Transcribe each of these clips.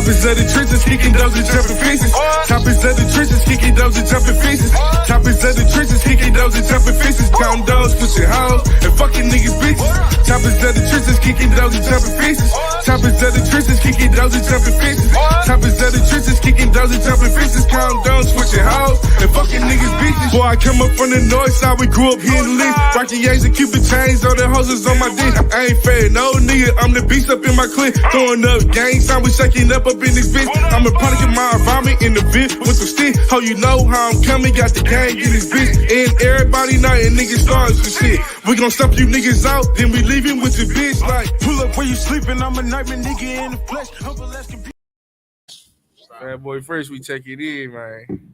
Choppers of the trenches, kicking those and jumping fences. Choppers of the trenches, kicking those and jumping fences. Choppers of the trenches, kicking those and jumping fences. Counting those, pushing hoes, and fucking niggas bitches. Choppers of the trenches, kicking those and jumping fences. Choppers of the trenches, kicking those and jumping fences. Choppers of the trenches, kicking those and jumping fences. Counting those, pushing hoes, and fucking niggas bitches. Boy, I come up from the north side, we grew up hitting licks. Rocking Yates and Cupid chains, all the hoses on my dick. I ain't fair, no nigga, I'm the beast up in my clip. Throwing up gang sign, we shaking up in this bitch. I'm a product of my environment in the vent with some stick. Ho, you know how I'm coming, got the gang in this bitch. And everybody know and niggas starting some shit. We gon' stump you niggas out, then we leaving with your bitch. Like, pull up where you sleeping, I'm a nightmare nigga in the flesh. Bad boy first, we check it in, man.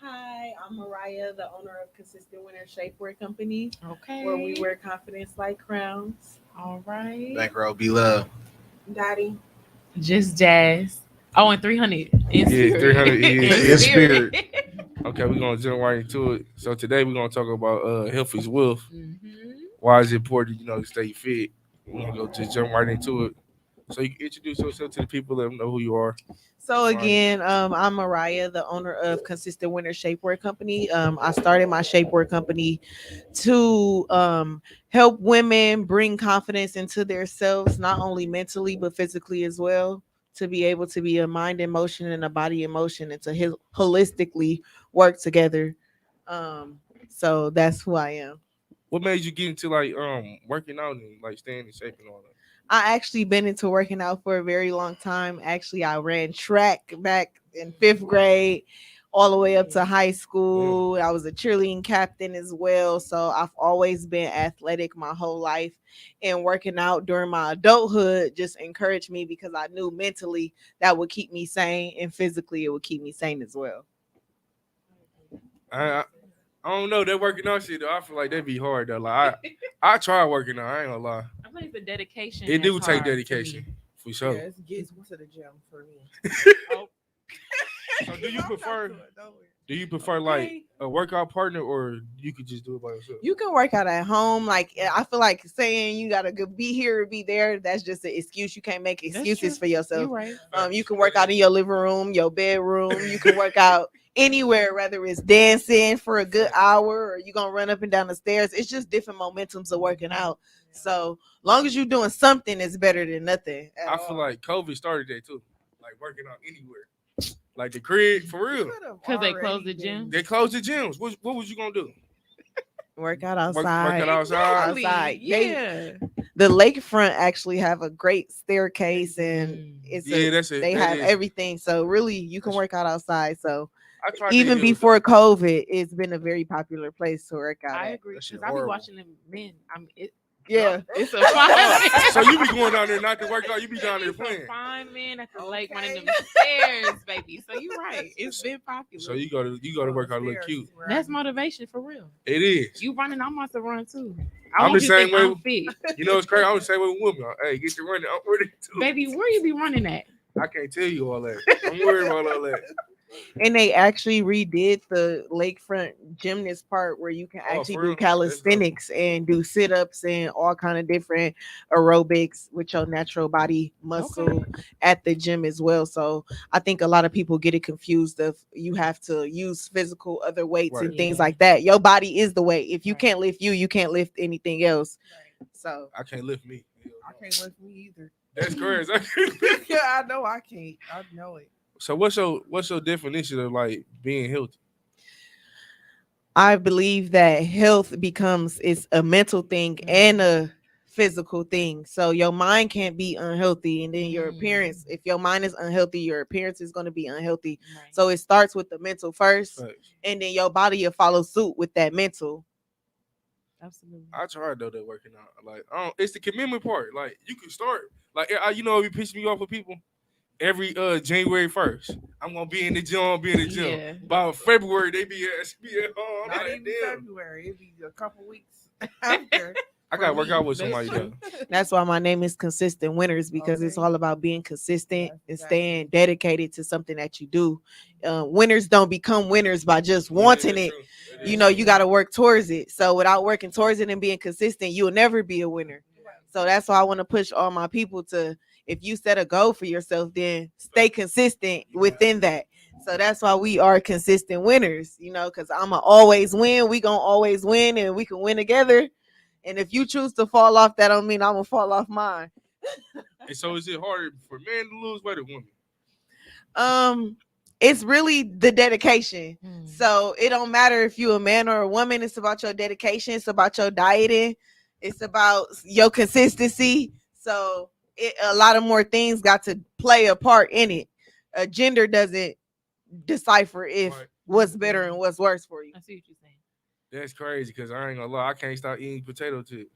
Hi, I'm Mariah, the owner of Consistent Winner Shapewear Company. Okay. Where we wear confidence like crowns. All right. Back row, be love. Daddy. Just Jazz. Oh, and 300 in spirit. 300 in spirit. Okay, we're gonna jump right into it. So today we're gonna talk about health is wealth. Mm-hmm. Why is it important, to stay fit? We're gonna just jump right into it. So you can introduce yourself to the people, let them know who you are. So again, I'm Mariah, the owner of Consistent Winner Shapewear Company. I started my shapewear company to help women bring confidence into themselves, not only mentally but physically as well, to be able to be a mind in motion and a body in motion, and to holistically work together. So that's who I am. What made you get into working out and staying in shape and all that? I actually been into working out for a very long time. Actually, I ran track back in 5th grade all the way up to high school. I was a cheerleading captain as well. So I've always been athletic my whole life. And working out during my adulthood just encouraged me because I knew mentally that would keep me sane, and physically it would keep me sane as well. I don't know, that working out shit though. I feel like that'd be hard though. Like I try working out, I ain't gonna lie. I think the dedication. It do take dedication for sure. Yeah, it gets to the gym for me. So do you prefer like a workout partner, or you could just do it by yourself? You can work out at home. Like, I feel like saying you gotta be here or be there, that's just an excuse. You can't make excuses for yourself. You're right. You can work out in your living room, your bedroom. You can work out anywhere, whether it's dancing for a good hour or you gonna run up and down the stairs. It's just different momentums of working out. So long as you're doing something, it's better than nothing. I feel like COVID started that too, like working out anywhere, like the crib for real. Because they closed the gym. They closed the gyms. What was you gonna do? Work out outside. Work out outside. Outside. Yeah. The lakefront actually have a great staircase, and they have everything. So really, you can work out outside. So even before COVID, it's been a very popular place to work out. I agree, because I be watching them men. It's a fine. So you be going down there not to work out, you be down there playing. Fine men at the lake running them stairs, baby. So you're right. It's been popular. So you go to work out, look cute. That's motivation for real. It is. You running, I'm about to run too. I'm the same way. I'm fit. You know it's crazy. I'm the same way with women. Hey, get your running. I'm ready too. Baby, where you be running at? I can't tell you all that. I'm worried about all that. And they actually redid the lakefront gymnast part where you can actually do calisthenics and do sit-ups and all kind of different aerobics with your natural body muscle at the gym as well. So I think a lot of people get it confused of you have to use physical other weights and things like that. Your body is the weight. If you can't lift you can't lift anything else. So I can't lift me. I can't lift me either. That's crazy. Yeah, I know I can't. I know it. So what's your definition of like being healthy? I believe that health it's a mental thing and a physical thing. So your mind can't be unhealthy, and then your appearance, if your mind is unhealthy, your appearance is going to be unhealthy. Right. So it starts with the mental first, and then your body will follow suit with that mental. Absolutely. I tried though that working out. Like, it's the commitment part. Like, you can start. Like, if you piss me off with people. Every January 1st, I'm gonna be in the gym. Yeah. By February, they be at home. Not even February. It'd be a couple weeks after. I gotta work out with somebody though. That's why my name is Consistent Winners, because it's all about being consistent and staying dedicated to something that you do. Winners don't become winners by just wanting it. You got to work towards it. So without working towards it and being consistent, you'll never be a winner. So that's why I want to push all my people to, if you set a goal for yourself, then stay consistent within that. So that's why we are consistent winners, because I'ma always win. We gonna always win, and we can win together. And if you choose to fall off, that don't mean I'm gonna fall off mine. And so is it harder for men to lose weight or women? It's really the dedication. So it don't matter if you a man or a woman. It's about your dedication. It's about your dieting. It's about your consistency. So a lot of more things got to play a part in it. Gender doesn't decipher if what's better and what's worse for you. I see what you're saying. That's crazy because I ain't gonna lie, I can't stop eating potato chips.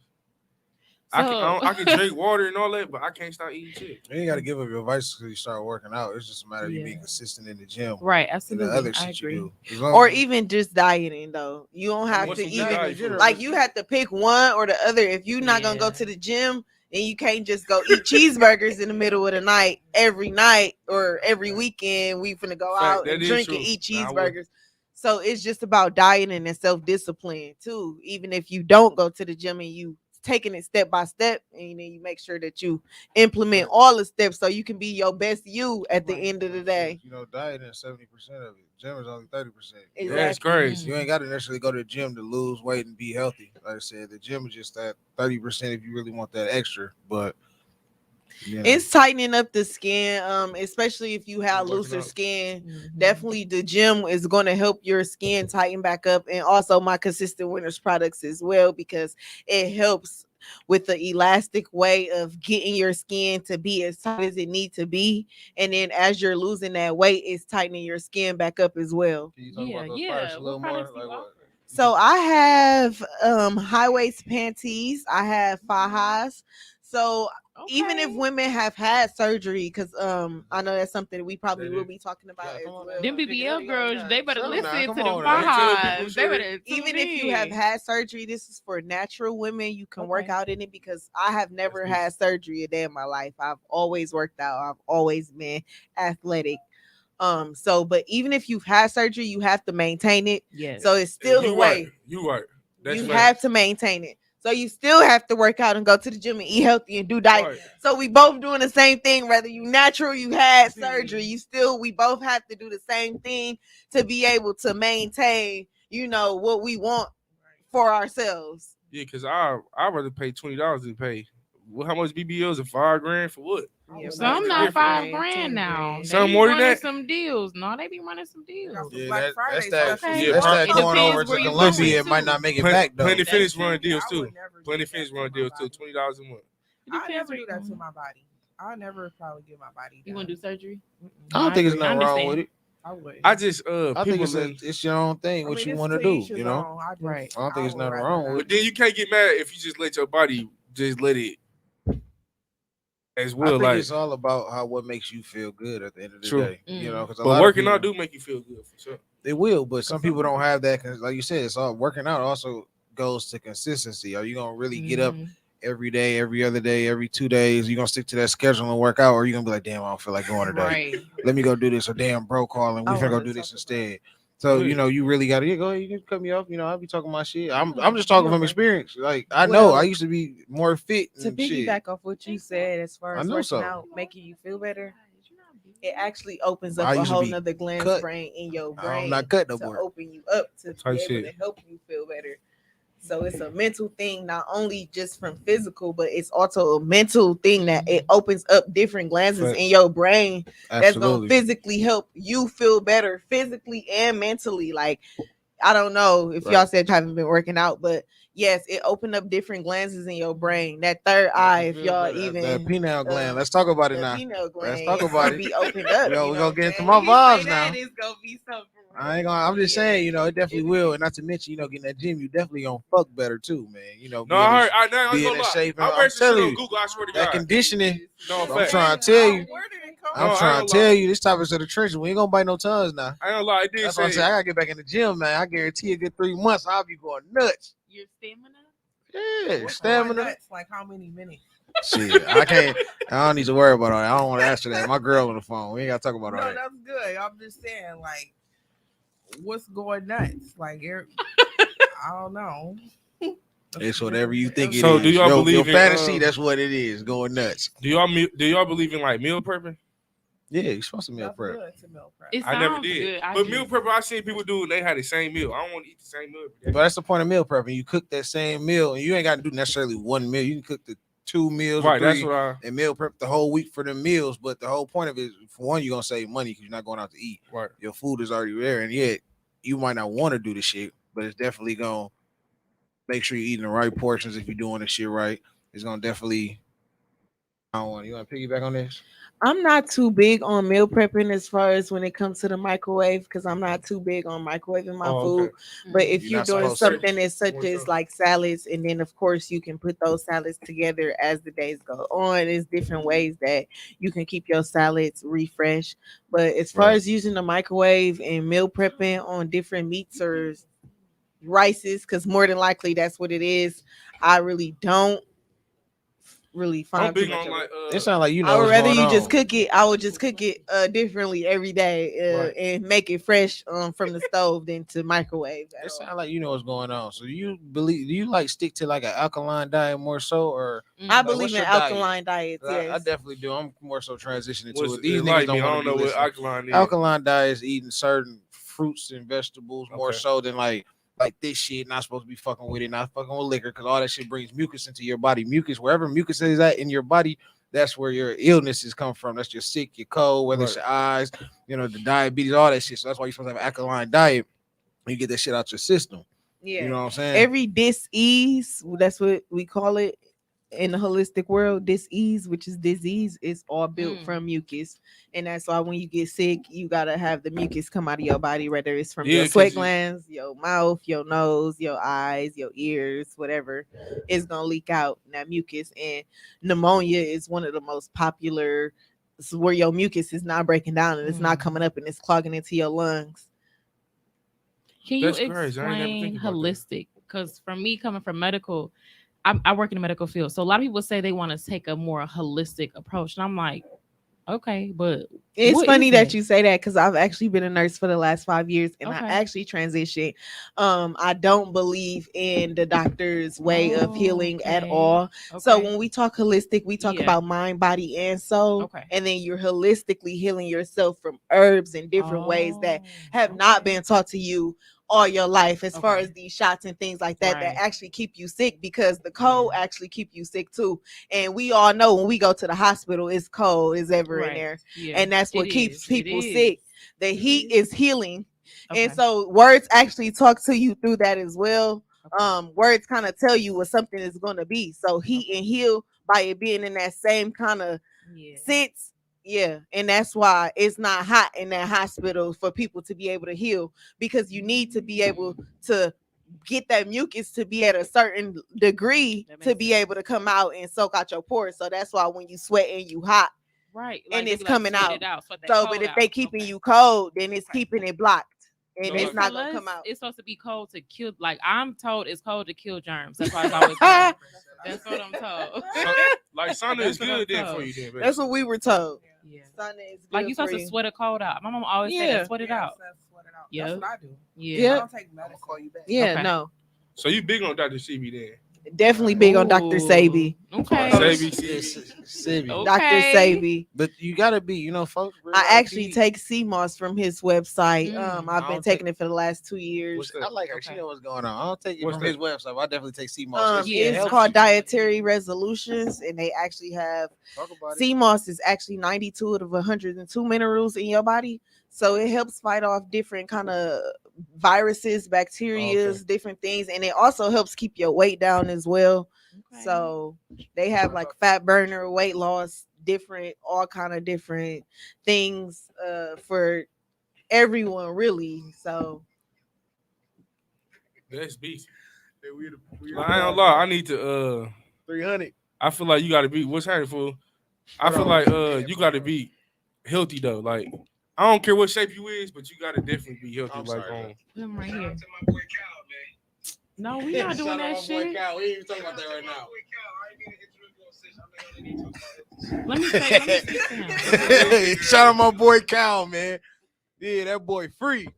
So, I can drink water and all that, but I can't stop eating chips. You ain't got to give up your vices because you start working out. It's just a matter of you being consistent in the gym. Right, And absolutely. the other I shit agree. you do. Or even just dieting though. You don't have What's to some even diet food? like you have to pick one or the other. If you're not gonna go to the gym, then you can't just go eat cheeseburgers in the middle of the night every night or every weekend. We finna go out and drink and eat cheeseburgers. So it's just about dieting and self-discipline too. Even if you don't go to the gym and you taking it step by step, and then you make sure that you implement all the steps so you can be your best you at the end of the day. Dieting is 70% of it. Gym is only 30%. Exactly. That's crazy. You ain't got to necessarily go to the gym to lose weight and be healthy. Like I said, the gym is just that 30% if you really want that extra. But it's tightening up the skin, especially if you have looser skin. Definitely the gym is going to help your skin tighten back up, and also my consistent winners products as well, because it helps with the elastic way of getting your skin to be as tight as it needs to be, and then as you're losing that weight, it's tightening your skin back up as well. Can you talk about those products a little more? Like what? So I have high waist panties, I have fajas. So even if women have had surgery, because I know that's something that we probably will be talking about as well. Them BBL girls, they better listen to the fajas. Even if you have had surgery, this is for natural women. You can work out in it, because I have never had surgery a day in my life. I've always worked out. I've always been athletic. But even if you've had surgery, you have to maintain it. Yes. So it's still the way. You right. You have to maintain it. So you still have to work out and go to the gym and eat healthy and do diet. Right. So we both doing the same thing, whether you natural, you had surgery, we both have to do the same thing to be able to maintain, what we want for ourselves. Yeah, because I'd rather pay $20 than pay. How much BBLs are $5,000 for what? Yeah, some not $5,000 now. Some more than that. Some deals. No, they be running some deals. Yeah, that's that Okay. going over to Colombia. It might not make it back though. Plenty Fitness run deals too. Plenty Fitness run deals too. $20 a month. I never do that to my body. I'll never probably give my body. You want to do surgery? I don't think there's nothing wrong with it. I just I think it's your own thing, what you want to do, Right. I don't think there's nothing wrong with it. But then you can't get mad if you just let your body just let it as well. I think it's all about what makes you feel good at the end of the day. Because but working out do make you feel good for sure. It will, but some people don't have that. Cause like you said, it's all working out also goes to consistency. Are you gonna really get up every day, every other day, every 2 days? You gonna stick to that schedule and work out, or you gonna be like, damn, I don't feel like going today. Right. Let me go do this. Or damn, bro calling. We finna go do this instead. So you really gotta go ahead. You can cut me off. I'll be talking my shit. I'm just talking from experience. Like I know I used to be more fit. To piggyback off what you said, as far as working out, making you feel better, it actually opens up a whole nother gland brain in your brain. I'm not cut no to more. Open you up to be able to help you feel better. So it's a mental thing, not only just from physical, but it's also a mental thing that it opens up different glands in your brain that's gonna physically help you feel better, physically and mentally. Like, I don't know if y'all said you haven't been working out, but yes, it opened up different glands in your brain. That third eye, if y'all that pineal gland. Let's talk about it now. Let's talk about it. Be opened up. Yo, we're gonna get into my vibes now. It's gonna be something. I'm just saying, it definitely will. And not to mention, getting that gym, you definitely gonna fuck better too, man. No, I heard. I in shape. I'm telling you, Google, I swear to that God. Conditioning. No, I'm trying to tell you. I'm trying to tell you, this topic of the trenches. We ain't gonna bite no tongues now. I ain't gonna lie. That's what I'm saying. I gotta get back in the gym, man. I guarantee you, a good 3 months, I'll be going nuts. Your stamina? Yeah, stamina. Like how many minutes? Shit, I can't. I don't need to worry about all that. I don't want to answer that. My girl on the phone. We ain't gotta talk about all that. No, that's good. I'm just saying, like, what's going nuts? Like, I don't know. It's whatever you think it is. So do y'all believe your in, fantasy? That's what it is. Going nuts. Do y'all believe in like meal prepping? Yeah, you're supposed to meal That's prep. good to meal prep. It I never sounds did. good. But meal prep, I seen people do. They had the same meal. I don't want to eat the same meal every day. But that's the point of meal prepping. You cook that same meal, and you ain't got to do necessarily one meal. You can cook the 2 meals, Right? or 3, That's what and meal prep the whole week for the meals. But the whole point of it is, for one, you're gonna save money because you're not going out to eat. Right. Your food is already there, and yet you might not want to do the shit, but it's definitely gonna make sure you're eating the right portions if you're doing the shit right. It's gonna definitely. I don't want. You want to piggyback on this? I'm not too big on meal prepping as far as when it comes to the microwave because I'm not too big on microwaving my food. But if You're you're not doing supposed to. something as such More as so. like salads, and then of course you can put those salads together as the days go on. There's different ways that you can keep your salads refreshed. But as far Right. as using the microwave and meal prepping on different meats or rices, because more than likely that's what it is, I really don't really I'm find too big much on of like. it. It sounds like you know I would what's rather going you on. just cook it. I would just cook it differently every day Right. and make it fresh from the stove than to microwave. It sounds like you know what's going on. So do you like stick to like an alkaline diet more so, or I like, believe what's in your diet? alkaline diets. 'Cause I Yes. definitely do. I'm more so transitioning to What's it. These niggas like don't me? I want don't to be know what listening. alkaline is. Alkaline diet is eating certain fruits and vegetables more Okay. so than like this shit. Not supposed to be fucking with it. Not fucking with liquor because all that shit brings mucus into your body. Mucus, wherever mucus is at in your body, that's where your illnesses come from. That's your sick, your cold, whether it's Right. your eyes, the diabetes, all that shit. So that's why you're supposed to have an alkaline diet. You get that shit out your system. Yeah. You know what I'm saying? Every dis-ease, that's what we call it in the holistic world. Dis-ease, which is disease, is all built from mucus. And that's why when you get sick, you gotta have the mucus come out of your body, whether it's from Yeah, your 'cause sweat you- glands, your mouth, your nose, your eyes, your ears, whatever, is gonna leak out that mucus. And pneumonia is one of the most popular. This is where your mucus is not breaking down and it's not coming up and it's clogging into your lungs. Can you That's crazy. I ain't never explain think about that. holistic? Because for me, coming from medical, I work in the medical field. So a lot of people say they want to take a more holistic approach. And I'm like, okay, but It's what funny is that it? you say that because I've actually been a nurse for the last 5 years and I Okay. actually transitioned. I don't believe in the doctor's way of healing at Okay. all. So Okay. when we talk holistic, we talk Yeah. about mind, body, and soul. Okay. And then you're holistically healing yourself from herbs and different ways that have not okay. been taught to you all your life, as far Okay. as these shots and things like that that Right. actually keep you sick, because the cold actually keep you sick too. And we all know when we go to the hospital, it's cold as ever in Right. there. Yeah. And that's what It keeps is. It people is. sick. The heat is healing. Okay. And so words actually talk to you through that as well. Words kind of tell you what something is going to be. So heat and heal by it being in that same kind of Yeah. sense. Yeah, and that's why it's not hot in that hospital for people to be able to heal, because you need to be able to get that mucus to be at a certain degree That to makes be sense. able to come out and soak out your pores. So that's why when you sweat and you hot, Right. and they it's be coming sweat out. it out. Sweat that So, cold but if out. they keeping Okay. you cold, then it's Okay. keeping it blocked, and So it's like- not For gonna us, come out. It's supposed to be cold to kill. Like I'm told, it's cold to kill germs. That's why it's always cold. That's what I'm told. Like sauna is That's what I'm good then told. for you then. That's what we were told. Yeah. Sauna is good Like you supposed for to sweat a cold out. My mom always said Yeah. that. Sweat it out. Sweat it out. Yeah. That's what I do. Yeah. I Yeah. don't take medicine. Call you back. Yeah, Okay. no, So you big on Dr. CB then? definitely big on Dr. Sabi. Okay. Sabi, Sebi. Okay. Dr. Sabi. But you gotta be, folks. I actually take CMOS from his website. Mm. I've I been don't taking it for the last 2 years. What's that? I like her. She Okay. know what's going on. I don't take it What's from that? his website. But I definitely take CMOS. Yeah, It's helps called you. Dietary Resolutions, and they actually have Talk about it. CMOS is actually 92 out of 102 minerals in your body, so it helps fight off different kind of viruses, bacterias, different things, and it also helps keep your weight down as well. Okay. So they have like fat burner, weight loss, different, all kind of different things for everyone, really. So That's beast. Like, I ain't gonna lie, I need to 300. I feel like you gotta be what's happening, fool? I feel like you gotta be healthy though. Like I don't care what shape you is, but you gotta definitely be healthy. I'm like sorry, Put him right here. No, we not doing that shit. We ain't even talking about that right now. Let me speak to him. Shout out my boy Cal, man. Yeah, that boy free.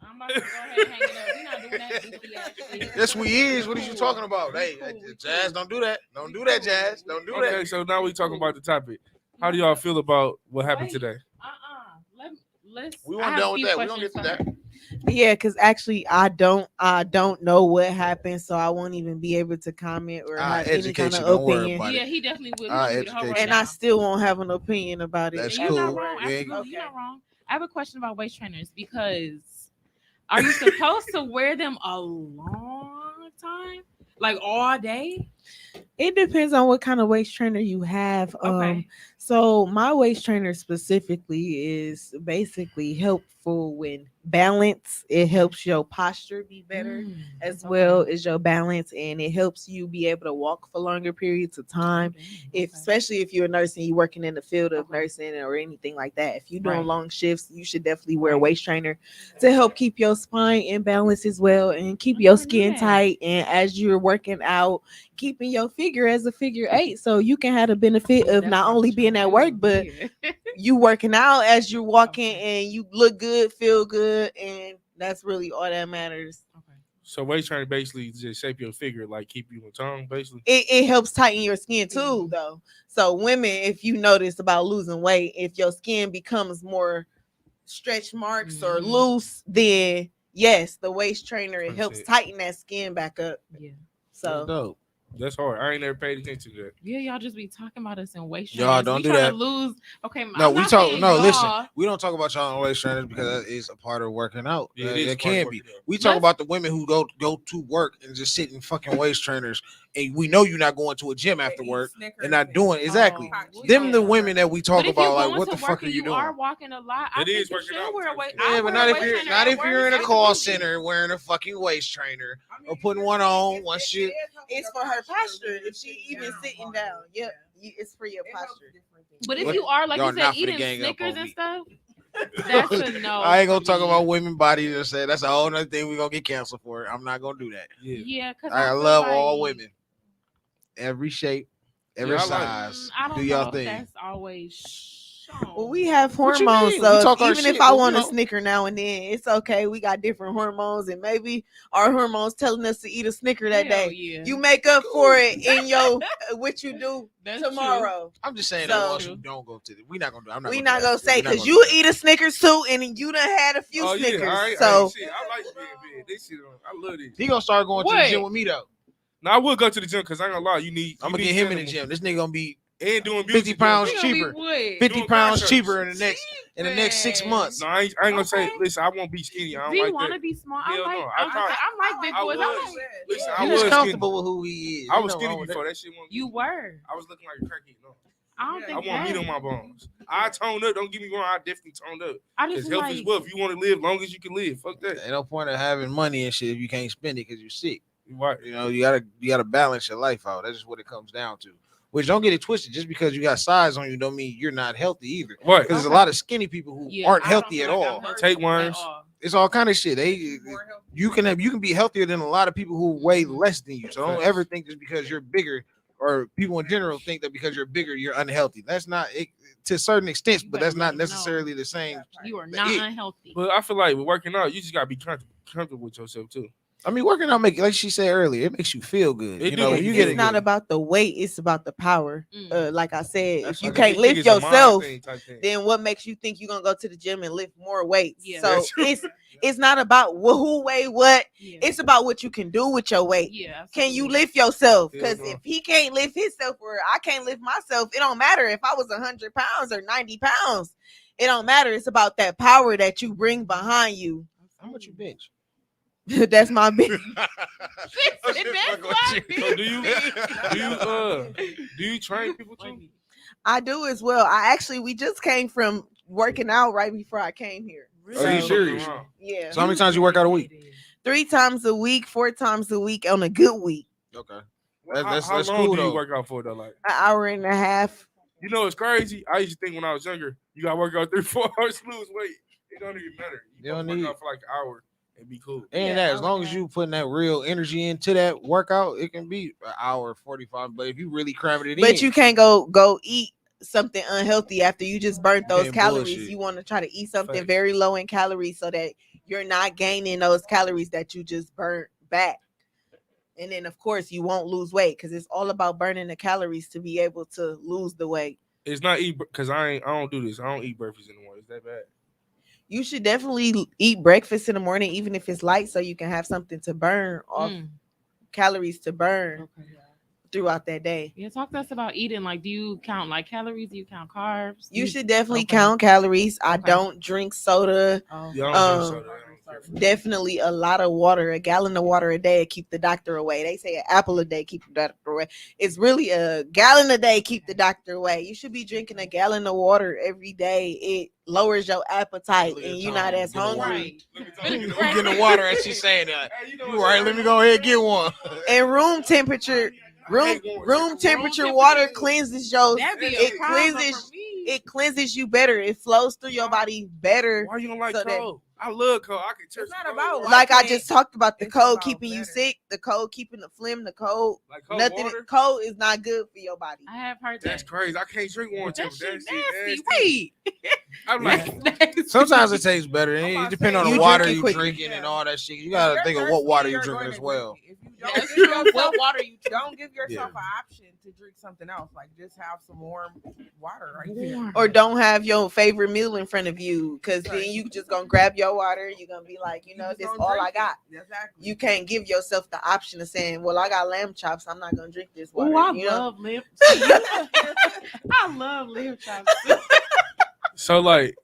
I I'm about to go ahead and hang it up. We're not doing that goofy ass shit. Yes, we is. What are you talking about? Hey, Jazz, don't do that. Don't do that, Jazz. Don't do that. Okay, so now we talking about the topic. How do y'all feel about what happened today? Let's. We weren't done with that. We don't get to that. Yeah, because actually I don't know what happened, so I won't even be able to comment or have any kind of opinion. Yeah, he definitely would. And I still won't have an opinion about it. That's You're cool. not wrong. Absolutely, you're not wrong. I have a question about waist trainers because are you supposed to wear them a long time, like all day? It depends on what kind of waist trainer you have. Okay. So my waist trainer specifically is basically helpful when balance. It helps your posture be better as well as your balance, and it helps you be able to walk for longer periods of time. Especially if you're a nurse and you're working in the field of nursing or anything like that. If you're doing long shifts, you should definitely wear a waist trainer to help keep your spine in balance as well and keep your skin tight. And as you're working out, keeping your figure as a figure 8, so you can have the benefit of not only being at work, but you working out as you're walking and you look good, feel good, and that's really all that matters. So waist training basically just shape your figure, like keep you in tone, basically. It helps tighten your skin too, though. So women, if you notice about losing weight, if your skin becomes more stretch marks or loose, then yes, the waist trainer, it helps tighten that skin back up. Yeah. So dope. That's hard. I ain't never paid attention to that. Yeah, y'all just be talking about us in waist trainers. Y'all don't do that. Lose. Okay, no, we talk. No, listen, we don't talk about y'all in waist trainers because that is a part of working out. Yeah, it can be. We talk about the women who go to work and just sit in fucking waist trainers, and we know you're not going to a gym after work and not doing exactly. Them the women that we talk about. Like, what the fuck are you doing? You are walking a lot. It is working out. Yeah, but not if you're in a call center wearing a fucking waist trainer or putting one on one shit. It's for her posture. If she even sitting down, it's for your posture. But if you are, like you said, eating Snickers and stuff, that's a no. I ain't gonna talk about women bodies and say that's a whole other thing we're gonna get canceled for. I'm not gonna do that. Yeah, because I love all women, every shape, every size. I don't do y'all know think that's always. Well, we have hormones, so even if I want a Snicker now and then, it's okay. We got different hormones, and maybe our hormones telling us to eat a Snicker that day. Yeah. You make up for it in your what you do tomorrow. True. I'm just saying that once you don't go to we're not gonna do. We're not gonna say because you eat a Snickers too, and you done had a few Snickers. Yeah, I like being big. This shit, I love this. He gonna start going to the gym with me though. No, I will go to the gym because I ain't gonna lie. I'm gonna get him in the gym. This nigga gonna be. And doing 50 pounds cheaper. 50 pounds cheaper in the next 6 months. No, I ain't gonna say. Listen, I won't be skinny. I don't do you like want that. to be small? Hell I like big boys. Listen, I was comfortable with who he is. I was skinny before that shit. You were. I was looking like a crackhead. No, I want meat on my bones. I toned up. Don't get me wrong. I definitely toned up. Because health is wealth. You want to live long as you can live. Fuck that. Ain't no point of having money and shit if you can't spend it because you're sick. Right. You know, you gotta balance your life out. That's just what it comes down to. Which don't get it twisted. Just because you got size on you don't mean you're not healthy either. Right. Because there's a lot of skinny people who aren't healthy at all. Take worms. It's all kind of shit. You can be healthier than a lot of people who weigh less than you. So don't ever think just because you're bigger, or people in general think that because you're bigger you're unhealthy. That's not it, to a certain extent, but that's not necessarily the same. You are not unhealthy. But I feel like with working out, you just gotta be comfortable with yourself too. I mean, working out like she said earlier, it makes you feel good. It's not about the weight; it's about the power. Like I said, if you can't lift yourself, then what makes you think you're gonna go to the gym and lift more weights? Yeah. So it's not about who weigh what. Yeah. It's about what you can do with your weight. Yeah, can you lift yourself? Because if he can't lift himself, or I can't lift myself, it don't matter if I was 100 pounds or 90 pounds. It don't matter. It's about that power that you bring behind you. How much you bitch? That's my bitch. So do you train people too? I do as well. We just came from working out right before I came here. Really? Are you serious? Yeah. So how many times you work out a week? 3 times a week, 4 times a week on a good week. Okay. That's how long cool, do you work out for though? Like an hour and a half. You know, it's crazy. I used to think when I was younger, you got to work out 3-4 hours to lose weight. It don't even matter. You don't work out for like an hour. And be cool. And that as long as you putting that real energy into that workout, it can be an hour 45. But if you really cramming it in, but you can't go eat something unhealthy after you just burnt those calories. Bullshit. You want to try to eat something very low in calories so that you're not gaining those calories that you just burnt back. And then of course you won't lose weight because it's all about burning the calories to be able to lose the weight. It's not eat because I don't do this. I don't eat breakfast in the morning. Is that bad? You should definitely eat breakfast in the morning, even if it's light, so you can have something to burn off calories to burn throughout that day. Yeah, talk to us about eating. Like, do you count like calories? Do you count carbs? You should definitely count calories. I don't drink soda. Yeah, I don't drink soda. Definitely a lot of water. A gallon of water a day keep the doctor away. They say an apple a day keep the doctor away. It's really a gallon a day keep the doctor away. You should be drinking a gallon of water every day. It lowers your appetite and you're not as hungry. We getting the water as she's saying that. You right? Let me go ahead and get one. And room temperature water cleanses your. It cleanses you better. It flows through your body better. Why you don't like cold? I love cold. I can tell. It's not about like I just talked about the cold keeping you sick, the cold keeping the phlegm, the cold. Like cold nothing. Water? Cold is not good for your body. I have heard that. That's crazy. I can't drink warm That temperature. shit nasty. Wait. I'm like, Sometimes it tastes better. It depends on the You water drink it you quick. drinking and all that shit. You gotta think of what water you drinking as well. If you don't give What water you don't give yourself an option to drink something else. Like just have some warm water right there. Or don't have your favorite meal in front of you, because then you just gonna grab your water. You're gonna be like, you know, just this don't all drink I got. it. Exactly. You can't give yourself the option of saying, well, I got lamb chops, I'm not gonna drink this water. Oh, I you know? love lamb. I love lamb chops. so like,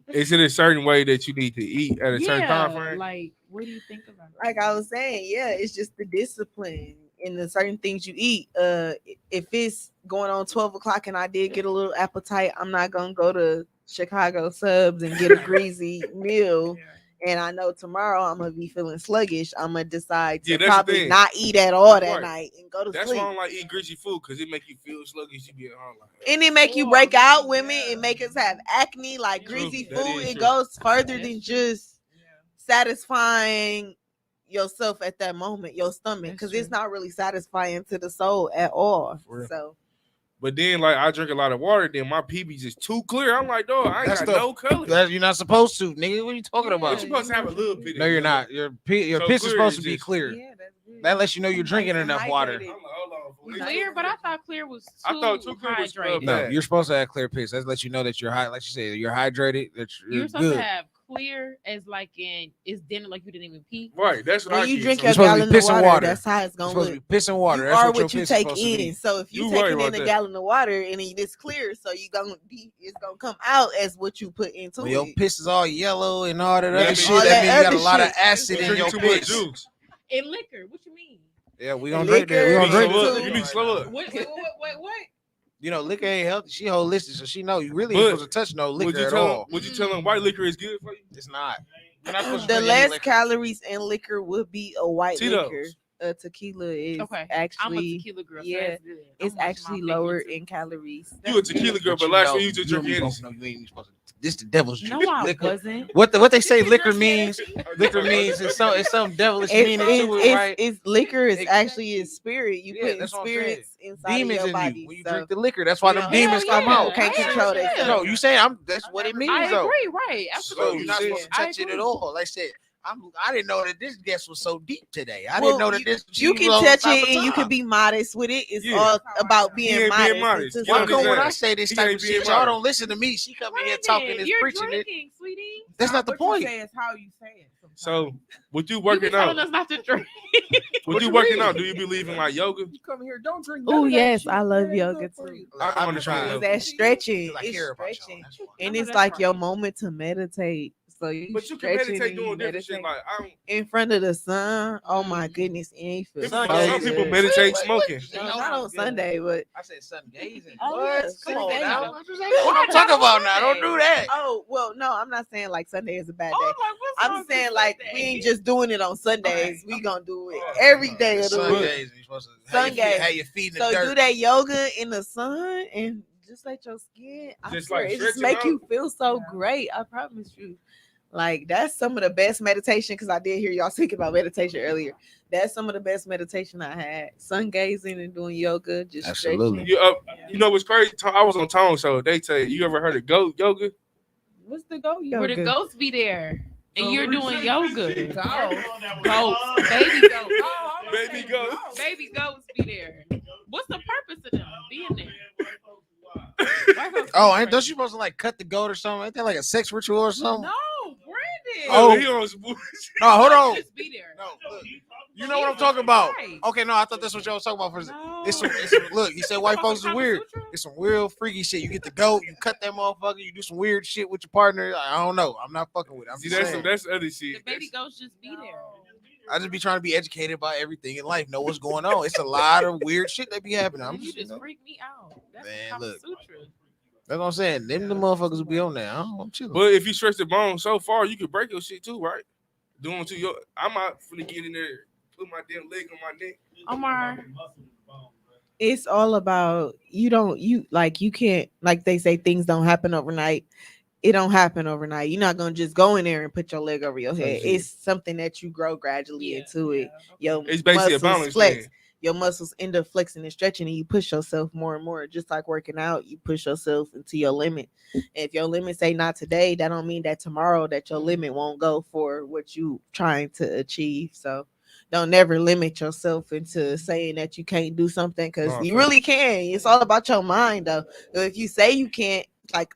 is it a certain way that you need to eat at a certain time frame? Like, what do you think about it? Like I was saying, yeah, it's just the discipline in the certain things you eat. If it's going on 12 o'clock and I did get a little appetite, I'm not gonna go to Chicago Subs and get a greasy meal. And I know tomorrow I'm gonna be feeling sluggish. I'm gonna decide to probably not eat at all that night and go to That's sleep. why I don't like eat greasy food, because it make you feel sluggish. You be at home like, and it make you break out, women. It make us have acne. Like greasy That food, is it true. goes further than just satisfying yourself at that moment, your stomach, because it's not really satisfying to the soul at all. So, but then like I drink a lot of water, then my PB's is too clear. I'm like, dog, I ain't got no color. You're not supposed to, nigga. What are you talking about? But you're supposed to have a little bit. No, you're not. Your piss is supposed to be clear. Yeah, that's good. That lets you know you're drinking enough water. I'm like, hold on. Clear, but I thought clear was too I thought too clear was hydrated. No, you're supposed to have clear piss. That lets you know that you're high. Like you said, you're hydrated. That you're supposed good. to have clear as like in it's dinner, like you didn't even pee. Right, that's what when I you get. drink So your supposed to be gallon of pissing water, water. that's how it's You're gonna supposed to look. be pissing water. You That's are what your what you piss take is supposed to in. be. So if you You take right it in about a that. gallon of water and it's clear, so you gonna be, it's gonna come out as what you put into When it. your piss is all yellow and all that Yeah, other man. shit, All that that means you got a other lot of shit. acid You in your drink too much piss. juice. And liquor, what you mean? Yeah, we gonna Liquor, drink that. We gonna you drink slow it up. too. You need to slow up. What? You know, liquor ain't healthy. She holistic, so she know you really But ain't supposed to touch no Would liquor you at tell all. him? Would you tell him white liquor is good for you? It's not. You're not supposed to The drink any less liquor. calories in liquor would be a white Tito's. liquor. Tequila is Okay, I'm a actually tequila girl. yeah, so that's good. it's I'm watching actually my lower figure, in calories. You a tequila girl, but last year you just drink Hennessy. No, you ain't supposed to. This the devil's too. juice. No, I liquor. wasn't. What they say liquor means? Liquor means it's some devilish meaning to it, right? It's liquor is It- actually a spirit. You Yeah, put in that's what I'm spirits inside Demons of your in body. you when you So drink the liquor. That's why them Yeah. demons Hell come yeah. out. can't control Yeah. themselves. No, you saying that's what it means I though. agree, right? So Absolutely. you're not supposed to I touch it agree. at all. Like I said, I didn't know that this guest was so deep today. I Well, didn't know that this. you can touch it and you can be modest with it. It's Yeah. all about He being ain't modest. being modest. It's You How know just- come what when I'm I say this He type ain't of being shit, y'all modest. don't listen to me? She come in here Brandon, talking and you're preaching it. drinking, sweetie. That's not the What you point. say is how you say it. sometimes. So, with you You be working telling out, us not to drink. with you working out, do you believe in like yoga? You come here, don't drink. Oh, none of that yes, shit. I love That ain't yoga good for too. you. I don't understand It's yoga. that stretching. I It's care about y'all. stretching. That's why. And know it's that's like your right. moment to meditate. So you But you can stretching meditate and doing you different shit. meditate. Like I don't. In front of the sun. Oh my goodness, it ain't feel Some so people good. meditate smoking. No, not on Sunday, but I said sun gazing. Oh, What? yeah, Come on sun now. gazing. What I'm talking about now? Don't do that. oh well, no, I'm not saying like Sunday is a bad day. Oh, like, what's wrong I'm with saying like Sunday? we ain't just doing it on Sundays. We gonna do it Oh, every day of the Sun week. gazing. You're supposed to Sun have your feet- gaze. have your feet in the So dirt. do that yoga in the sun and just let your skin. I Just, swear, like, it just stretch it make you out? feel so Yeah. great. I promise you. Like that's some of the best meditation because I did hear y'all speak about meditation earlier. That's some of the best meditation I had. Sun gazing and doing yoga, just Absolutely. stretching. You know what's crazy? I was on Tone Show. They say, you ever heard of goat yoga? What's the go yoga? Where the ghosts be there. and you're doing yoga. Goats. Baby goats. Baby goats. Baby goats be there. What's the purpose of them being there? White folks Oh, be ain't don't crazy. you supposed to like cut the goat or something? Ain't that like a sex ritual or something? No, Brandon. Oh. He on some bullshit. No, hold on. Just be there. No, look. You know what I'm talking about? Right. Okay, no, I thought that's what y'all was talking about. No. It's some, look, he said white folks is weird. It's some real freaky shit. You get the goat, you cut that motherfucker, you do some weird shit with your partner. I don't know. I'm not fucking with it. I'm See, just saying. that's other The shit. baby goats just be there. I just be trying to be educated about everything in life, know what's going on. It's a lot of weird shit that be happening. I'm Man, you just, just you know, freak me out. That's Man, Kama look. Sutra. that's what I'm saying. Them the motherfuckers will be on there. I'm chilling. But if you stretch the bone so far, you could break your shit too, right? Doing to your, I'm out finna get in there, put my damn leg on my neck. Omar, It's all about you can't, like they say, things don't happen overnight. It don't happen overnight. You're not gonna just go in there and put your leg over your head. That's it. It's something that you grow gradually Yeah, into it. yeah, Your It's basically a muscles balance flex. thing. Your muscles end up flexing and stretching, and you push yourself more and more. Just like working out, you push yourself into your limit. And if your limit say not today, that don't mean that tomorrow that your limit won't go for what you trying to achieve. So don't never limit yourself into saying that you can't do something, because No, you facts. really can. It's all about your mind, though. So if you say you can't,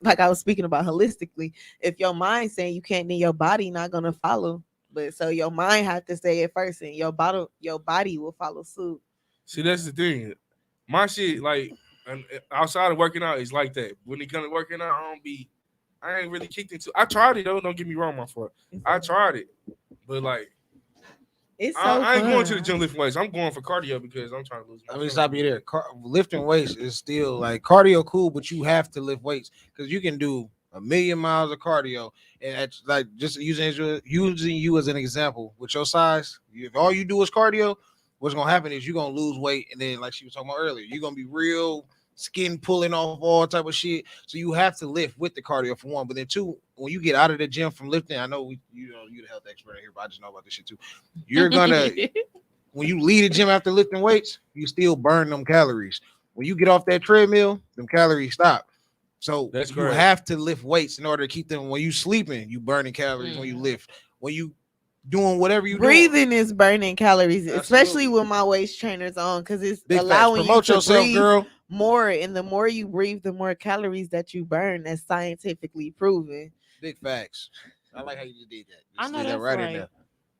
like I was speaking about holistically, if your mind saying you can't, then your body not gonna follow. But so your mind have to say it first, and your body will follow suit. See, that's the thing. My shit, like, outside of working out, is like that. When it comes to working out, I ain't really kicked into. I tried it though. Don't get me wrong, my fault. I tried it, but like, It's so I ain't going to the fun. gym lifting weights. I'm going for cardio because I'm trying to lose. Let me stop you there. Lifting weights is still like cardio cool, but you have to lift weights because you can do 1,000,000 miles of cardio, and that's like just using you as an example with your size. If all you do is cardio, what's gonna happen is you're gonna lose weight, and then like she was talking about earlier, you're gonna be real skin pulling off all type of shit. So you have to lift with the cardio for one, but then two, when you get out of the gym from lifting, I know you're the health expert here, but I just know about this shit too. You're gonna when you leave the gym after lifting weights, you still burn them calories. When you get off that treadmill, them calories stop. So That's you correct. have to lift weights in order to keep them. When you sleeping, you burning calories. When you lift, when you doing whatever you Breathing is burning calories, especially Absolutely. with my waist trainers on, because it's Big facts. allowing you Promote to yourself, breathe girl. more. And the more you breathe, the more calories that you burn. That's scientifically proven. Big facts. I like how you just did that. I Just know did that that's right in right. there.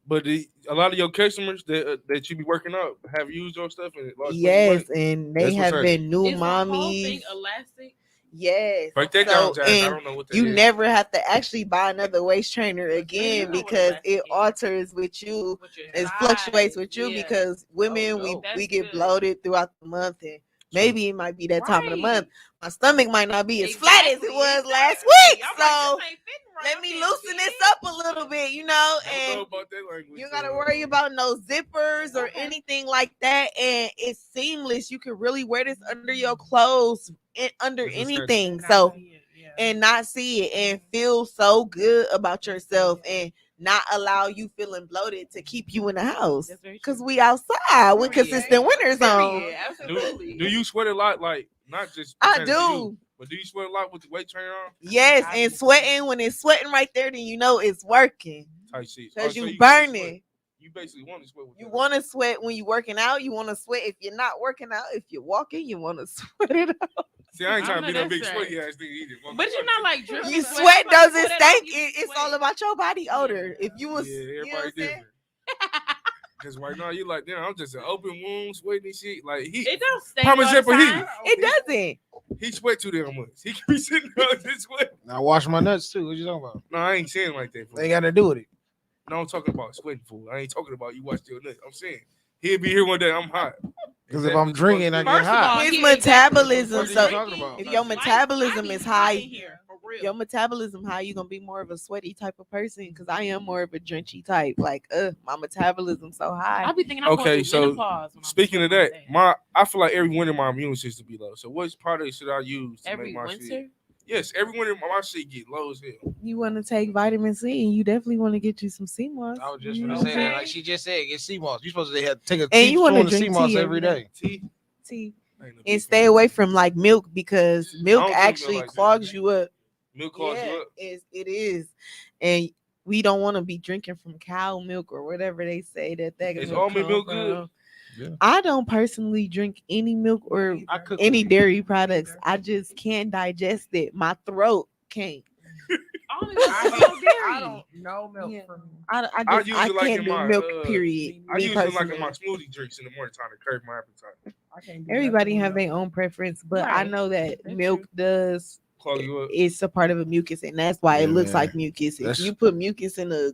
But a lot of your customers that you be working out have used your stuff and lost Yes, weight. and they That's what's have hurting. been new Is the whole thing mommies. elastic? Yes. Break that So, down, Jack. I and don't know what that you is. never have to actually buy another waist trainer again, know what because elastic it is. alters with you. With your It size, fluctuates with you, yeah. because women, dope. we That's get good. bloated throughout the month, and maybe it might be that time of the Right. month. My stomach might not be as flat as it was last week. I'm So like, this ain't fitting right. let me loosen this up a little bit, I don't know and about that language. you gotta worry about no zippers or anything like that, and it's seamless. You can really wear this under your clothes, under This is anything. So and not see it and feel so good about yourself, and not allow you feeling bloated to keep you in the house, That's very because true. we outside with Period. consistent winters on. Period. Absolutely. Do you sweat a lot? Like, not just I pertaining to do. you, but do you sweat a lot with the weight trainer on? Yes, I and do. sweating, when it's sweating right there, then you know it's working, Type shit. because So you you wanna burning. sweat. You basically want to sweat with You that. want to sweat when you're working out. You want to sweat if you're not working out. If you're walking, you want to sweat it out. See, I ain't I trying to know be no that's big right. sweaty ass nigga either. But you're not like dripping. You sweat. sweat Like, doesn't sweat it stink. off, you It's sweat. all about your body odor. Yeah. If you was, Yeah, you know what everybody I'm saying? different. Because right now you like, damn, I'm just an open wound sweating and shit. Like It don't stink Parmesan all the for heat. time. It doesn't. He sweat too damn much. He can be sitting on his sweat. I wash my nuts too. What you talking about? No, I ain't saying like that. Fool. They got to do with it. No, I'm talking about sweating, fool. I ain't talking about you wash your nuts. I'm saying he'll be here one day. I'm hot. Because if I'm drinking, I get First of all, hot. His he- metabolism, What are you so talking about? if your Like, metabolism I be is hot high, in here, for real. your metabolism high, you're gonna be more of a sweaty type of person. Because I am more of a drenchy type. Like, my metabolism so high. I be thinking I'm Okay, going through so menopause when I'm speaking of sweating that, all day. I feel like every winter my immune system be low. So what product should I use to Every make my winter, shit? Yes, every winter my shit get low as hell. You want to take vitamin C, and you definitely want to get you some sea moss. I was just You gonna know say what I'm that. Okay. Like she just said, get sea moss. You supposed to have take a And you wanna teaspoon of sea drink moss tea every every day. Tea. Tea. I ain't no And big stay fan. away from like milk, because milk don't drink milk actually like that. clogs you up. Milk clogs you up. It is. And we don't want to be drinking from cow milk or whatever they say that Is milk almond come milk from. good? Yeah. I don't personally drink any milk or I cook any with it. dairy products. I just can't digest it. My throat can't. Almond milk I is hate. so I dairy. don't know milk Yeah. for me. I I usually like can't in do my, milk. Period. I Me usually like personally. in my smoothie drinks in the morning time to curb my appetite. I can't do Everybody nothing have with their own preference, but I Right. know that That's milk true. does. Clog you up. It's a part of a mucus, and that's why it Yeah, looks man. like mucus. If That's- you put mucus in a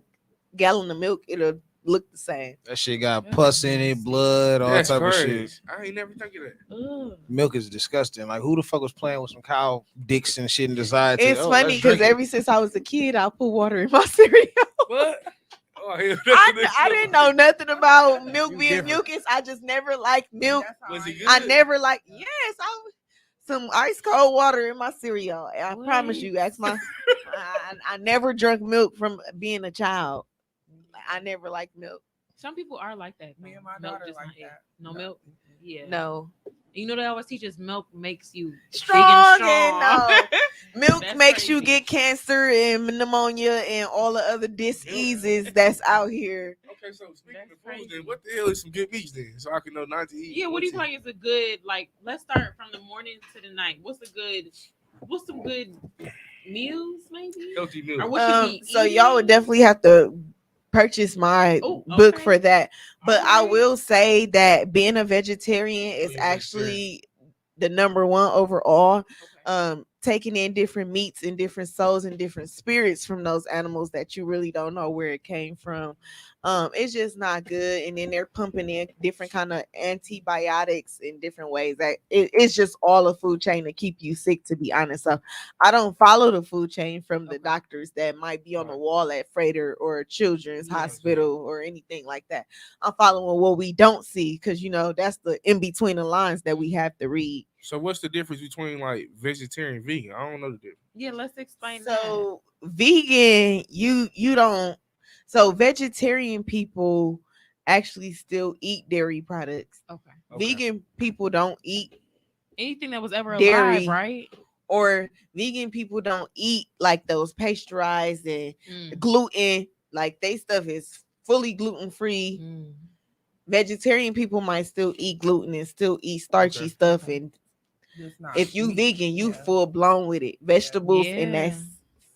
gallon of milk, it'll look the same. That shit got That's pus in it, nasty. blood, all That's type of crazy. shit. I ain't never think of that. Ugh. Milk is disgusting. Like, who the fuck was playing with some cow dicks and shit and decided to? It's oh, funny let's because drink it. ever since I was a kid, I put water in my cereal. What? Oh, hell, I didn't know nothing about milk You being different. mucus. I just never liked milk. That's how Was it I good? I never like. Yes, some ice cold water in my cereal. I What? promise you. Ask my. I never drunk milk from being a child. I never liked milk. Some people are like that. Me though. and my Milk daughter just like not it. that. No milk. Yeah. No. You know they always teach us milk makes you Strong big and and strong. Milk That's makes you crazy. get cancer and pneumonia and all the other diseases that's out here. Okay, so speaking That's of foods, then crazy. what the hell is some good meats then? So I can know not to eat. Yeah, what do you think is a good, like, let's start from the morning to the night. What's some good meals maybe? Healthy meal. Or what should we So eat? y'all would definitely have to purchase my Oh, book okay. for that. But I Alright. will say that being a vegetarian is you're actually the number one overall. Okay. Taking in different meats and different souls and different spirits from those animals that you really don't know where it came from. It's just not good. And then they're pumping in different kind of antibiotics in different ways. That it's just all a food chain to keep you sick, to be honest. So I don't follow the food chain from the doctors that might be on the wall at Freighter or Children's Yeah. Hospital or anything like that. I'm following what we don't see because that's the in between the lines that we have to read. So what's the difference between like vegetarian and vegan? I don't know the difference. Yeah, let's explain that. So vegan, you don't. So vegetarian people actually still eat dairy products. Okay. Vegan people don't eat Anything that was ever Dairy. alive, right? or vegan people don't eat like those pasteurized and Mm. gluten. Like they stuff is fully gluten free. Mm. Vegetarian people might still eat gluten and still eat starchy Okay. stuff. Okay. And Just not if you meat. vegan, you Yeah. full blown with it. Vegetables and Yeah. that's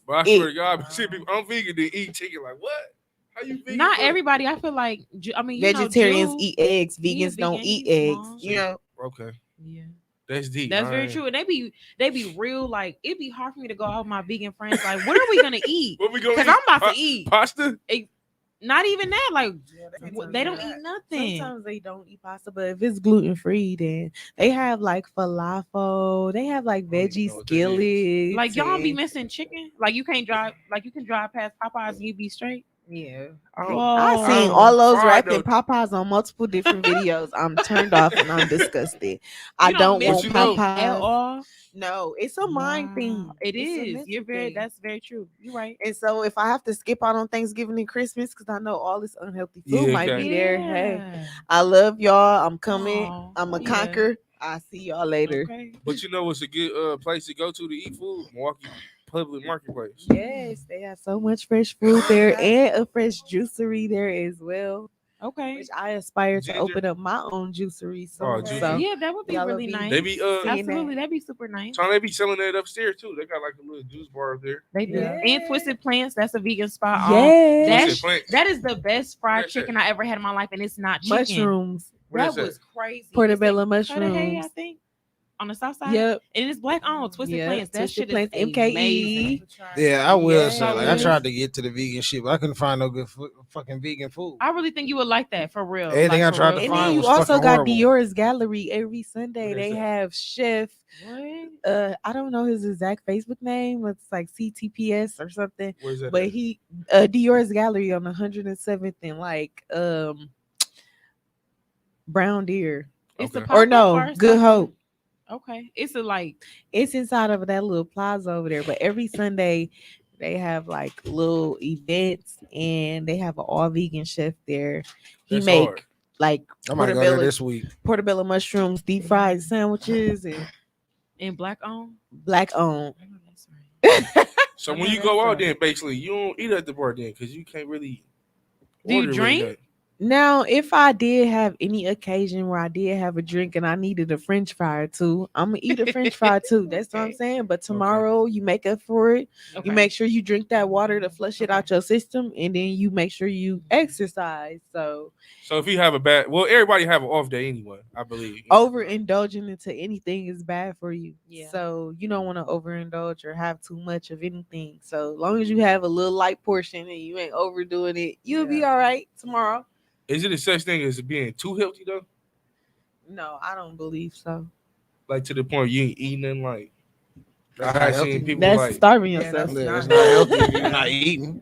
But I It- swear to God, I see people, I'm vegan, they eat chicken. Like what? How you vegan? Not bro? everybody. I feel like I mean, vegetarians Jew, eat eggs. he a Vegans don't vegan, eat he's eggs. small. Okay, Yeah, that's deep. that's very I- true. And they be real. Like it'd be hard for me to go out with my vegan friends. Like, what are we gonna eat? What we gonna Because eat? I'm about to eat. Pasta. Not even that. Like Yeah, they don't do eat that. nothing. Sometimes they don't eat pasta, but if it's gluten free, then they have like falafel. They have like don't even veggie know what that is. skillets. Like y'all be and- missing chicken. Like you can't drive. Like you can drive past Popeyes and you be straight. Yeah, I don't- Whoa. I seen Oh, all those fried wrapped in though. Popeyes on multiple different videos. I'm turned off and I'm disgusted. I You don't miss want you know. Popeyes. at all. No, it's a mind thing. Wow. It It's a is. mental You're very. thing. That's very true. You're right. And so if I have to skip out on Thanksgiving and Christmas because I know all this unhealthy food Yeah, might okay. be there. Hey, Yeah. I love y'all. I'm coming. Aw, I'm a yeah. conquer. I'll see y'all later. Okay. But you know what's a good place to go to eat food? Milwaukee Public Marketplace. Yes, they have so much fresh food there and a fresh juicery there as well. Okay. Which I aspire to Ginger. open up my own juicery soon. Oh, ginger. So Yeah, that would be y'all really be nice. They be seeing that. Absolutely, that'd be super nice. So they be selling that upstairs too. They got like a little juice bar up there. They do. Yeah. And Twisted Plants, that's a vegan spot. Yes. That's- Twisted Plants. That is the best fried Where's that? chicken I ever had in my life, and it's not chicken. Mushrooms. Where's That that? was crazy. Portobello It's in Cudahy, I mushrooms. think, on the south side. Yep. And it's black owned. Twisted Yep, Plants. That Twisted shit Plants, is MKE. amazing. Yeah, I will say. Like, I Yes. tried to get to the vegan shit, but I couldn't find no good fucking vegan food. I really think you would like that for real. Anything I for tried real. to And find then you was also fucking got horrible. Dior's Gallery every Sunday. What is They that? have Chef. What? I don't know his exact Facebook name. It's like CTPS or something. Where's that? But at? he Dior's Gallery on 107th and like Brown Deer. It's Okay. a Or pop-up no, or Good something? Hope. Okay. It's a like It's inside of that little plaza over there. But every Sunday they have like little events and they have an all vegan chef there. He That's make hard. like I might go there portobello, this week. portobello mushrooms, deep fried sandwiches, and in black owned. black owned. I know that's right. So I when know you go that's out, right. then basically you don't eat at the bar then because you can't really. Do you order really drink? nothing. Now, if I did have any occasion where I did have a drink and I needed a French fry or two, I'm gonna eat a French fry too. That's what I'm Okay. saying. But tomorrow you make up for it. Okay. You make sure you drink that water to flush it out your system, and then you make sure you exercise. So So if you have a bad, well, everybody have an off day anyway. I believe. You know? overindulging into anything is bad for you. Yeah. So you don't want to overindulge or have too much of anything. So as long as you have a little light portion and you ain't overdoing it, you'll be all right tomorrow. Is it a such thing as being too healthy though? No, I don't believe so. Like to the point you ain't eating nothing. Like That's I not have healthy. seen people That's like. starving Yeah, yourself. that's Yeah, it's not not healthy healthy. if you're not eating.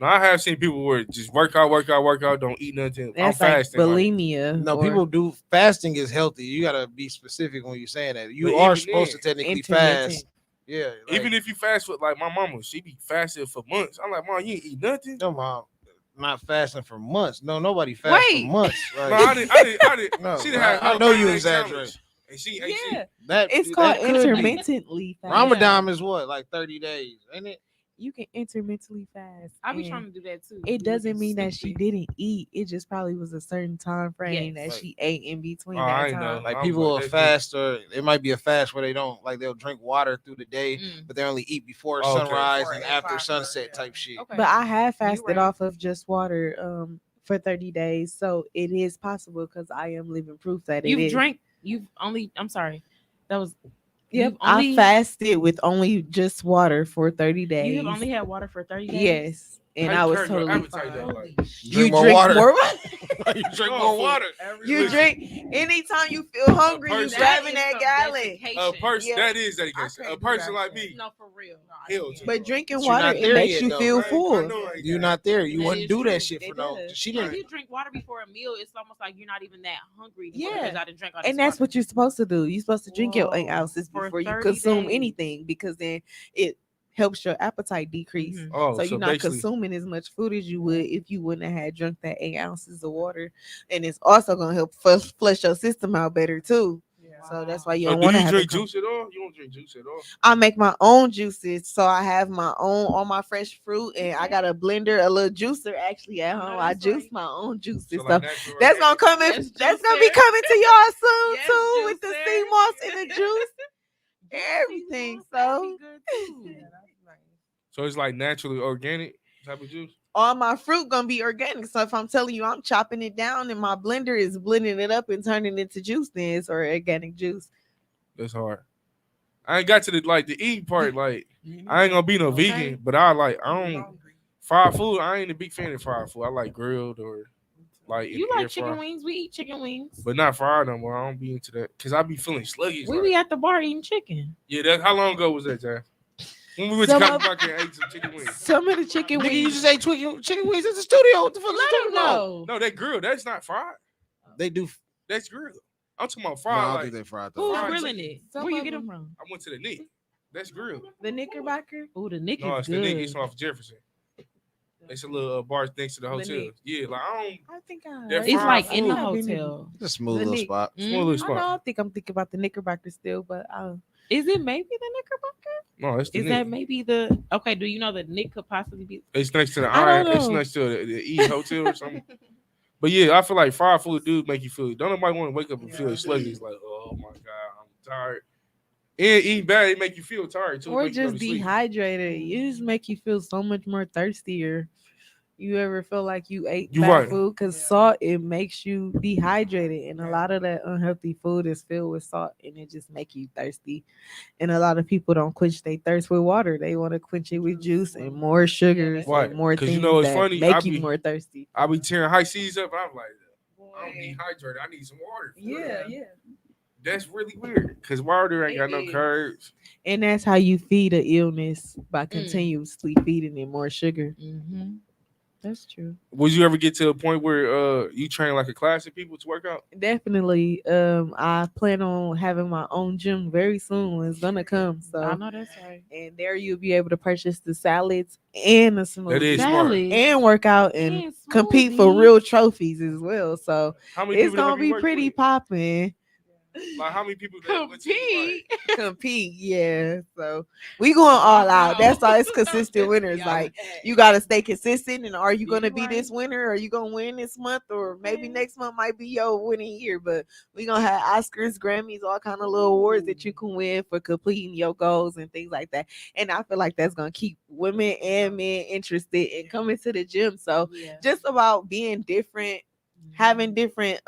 No, I have seen people where just work out, don't eat nothing. That's I'm like fasting. Like, bulimia. No, or people do fasting is healthy. You gotta be specific when you're saying that. You But are even supposed to then, technically intermittent. fast. Yeah, like, even if you fast with like my mama, she be fasting for months. I'm like, Mom, you ain't eat nothing. no, mom, not fasting for months. No, nobody fasts Wait. for months. Like, No, I didn't. No, She done had I her know you 30-day exaggerate. challenge. And she, and Yeah, that it's called that could be. intermittently fast. Ramadan is what, like 30 days, ain't it? You can intermittently fast. I be and trying to do that too. It doesn't Looking mean that she stupid. didn't eat. It just probably was a certain time frame Yes. that she ate in between Oh, I that ain't know. time. Like I was people like, will that's fast, or it might be a fast where they don't, like, they'll drink water through the day, Mm. but they only eat before Oh, okay. sunrise Before and it after clocks, sunset yeah. type shit. Okay. But I have You fasted right. off of just water for 30 days. So it is possible because I am living proof that it You've is. drank. You've only. I'm sorry. That was. Yep, You've only, I fasted with only just water for 30 days. You have only had water for 30 days. Yes. And How I you was curb your totally appetite, fine. though? Like, You more drink water. more You drink No, more for- water. You Listen. drink anytime you feel hungry, you person- grabbing That that is gallon. some dedication. a person Yeah. that is I dedication. A can't do person that like shit. me, No, for real. hell to But no. drinking But you're water, not it there makes yet, you though. feel I full. know I ain't You're that. not there. You That wouldn't is do true. that shit It for no. does. She If didn't. you drink water before a meal, it's almost like you're not even that hungry. Yeah. Because I didn't drink all this And that's water. what you're supposed to do. You're supposed to drink your 8 Whoa. ounces For before you 30 consume days. anything because then it helps your appetite decrease. Mhm. Oh, So so you're not basically, consuming as much food as you would if you wouldn't have had drunk that 8 ounces of water. And it's also gonna help flush your system out better too. Yeah. So that's why you so don't do want to you have drink to juice at all? You don't drink juice at all. I make my own juices, so I have my own all my fresh fruit, and I got a blender, a little juicer actually at I know home. I that's juice right. my own juices. So So like natural that's gonna organic. come in. Yes, That's gonna be juicer. coming to y'all soon Yes, too, with the juicer. sea moss and the juice, Yes, everything. that'd be So good too. Yeah, that's nice. So it's like naturally organic type of juice. all my fruit gonna be organic. So if I'm telling you I'm chopping it down and my blender is blending it up and turning it into juice, then it's organic juice. That's hard. I ain't got to the eat part. Like You I ain't gonna be no Okay. vegan, but I don't hungry. fried food. I ain't a big fan of fried food. I like grilled or like in You the air like chicken fryer. wings? We eat chicken wings. But not fried no more. I don't be into that because I be feeling sluggish. We like- be at the bar eating chicken. Yeah, that how long ago was that, John? When we went Some to of- Cotton and ate some chicken wings. Some of the chicken Nigga, you wings. just ate chicken wings at the studio. What the fuck? Let you them talking about? know. No, that grilled. That's not fried. They do. That's grilled. I'm talking about No, fried. I don't like, think they fried Who's though. Fried grilling chicken. it? Some Where you of get them them. from? I went to the Nick. That's grilled. The Knickerbocker. Oh, the Nick No, is it's the good. Nick. It's off Jefferson. It's a little bar next to the The hotel. Nick. Yeah, like I don't. I think I. They're heard It's fried like in the food. hotel. It's a smooth The little Nick. spot. Small little I spot. know. I think I'm thinking about the Knickerbocker still, but Is it maybe the Knickerbocker? No, it's the Is Nick. that maybe the? Okay, do you know that Nick could possibly be? It's next to the I Iron. don't It's know. next to the E Hotel or something. But yeah, I feel like fried food do make you feel. Don't nobody want to wake up and feel sluggish. Like, oh my god, I'm tired. And eating bad, it make you feel tired too. It or make you go just to sleep. dehydrated. You just make you feel so much more thirstier. You ever feel like you ate You bad right. food? Because Yeah. salt, it makes you dehydrated, and a Yeah. lot of that unhealthy food is filled with salt, and it just make you thirsty. And a lot of people don't quench their thirst with water; they want to quench it with juice and more sugars Right. and more 'Cause things you know what's that funny? make I you be- more thirsty. I be tearing high seas up. I'm like, I'm dehydrated. I need some water. Yeah. That's really weird because water ain't got no It is. carbs. And that's how you feed an illness by Mm. continuously feeding it more sugar. Mm-hmm. That's true. Would you ever get to a point where you train like a class of people to work out? Definitely. I plan on having my own gym very soon. It's gonna come. I So know that's right. and there you'll be able to purchase the salads and the That is smoothies smart. Salad. and work out and And compete for smoothies. real trophies as well. So How many it's people to help gonna you be work pretty with? popping. Like how many people that went to the, Compete, yeah. So we going all out. That's why it's consistent winners. Like you gotta stay consistent. And are you gonna be this winner? Are you gonna win this month? Or maybe next month might be your winning year. But we gonna have Oscars, Grammys, all kind of little awards that you can win for completing your goals and things like that. And I feel like that's gonna keep women and men interested in coming to the gym. So just about being different, having different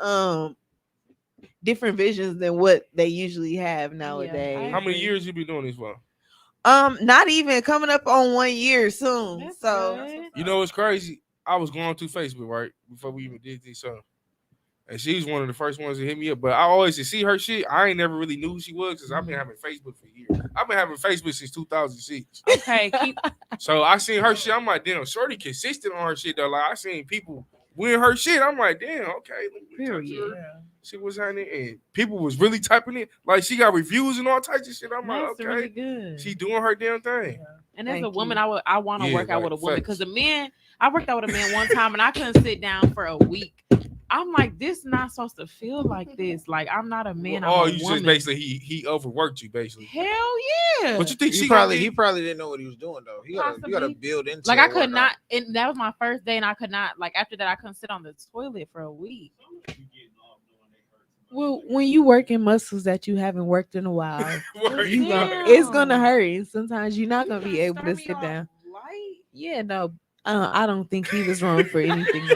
visions than what they usually have nowadays. how many years you been doing this for? Not even coming up on 1 year soon. That's so good. You know what's crazy? I was going through Facebook right before we even did this show, and she's one of the first ones to hit me up. But I always see her shit. I ain't never really knew who she was because I've been having Facebook for years. I've been having Facebook since 2006. Okay, So I seen her shit. I'm like, damn, shorty consistent on her shit though. Like I seen people win her shit. I'm like, damn, okay. Let me talk to her. See what's happening, and people was really typing it. Like she got reviews and all types of shit. I'm like, okay, really good. She doing her damn thing. And as a woman, I want to work out like with a woman facts. because the men. I worked out with a man one time and I couldn't sit down for a week. I'm like, this not supposed to feel like this. Like I'm not a man. Well, I'm a you woman. just basically he overworked you basically. Hell yeah. But you think he probably didn't know what he was doing though. You gotta build into like I could not, and that was my first day, and I could not like after that I couldn't sit on the toilet for a week. well, when you working muscles that you haven't worked in a while, Damn. it's gonna hurt. And sometimes you're not gonna be able to sit down. Yeah, no, I don't think he was wrong for anything.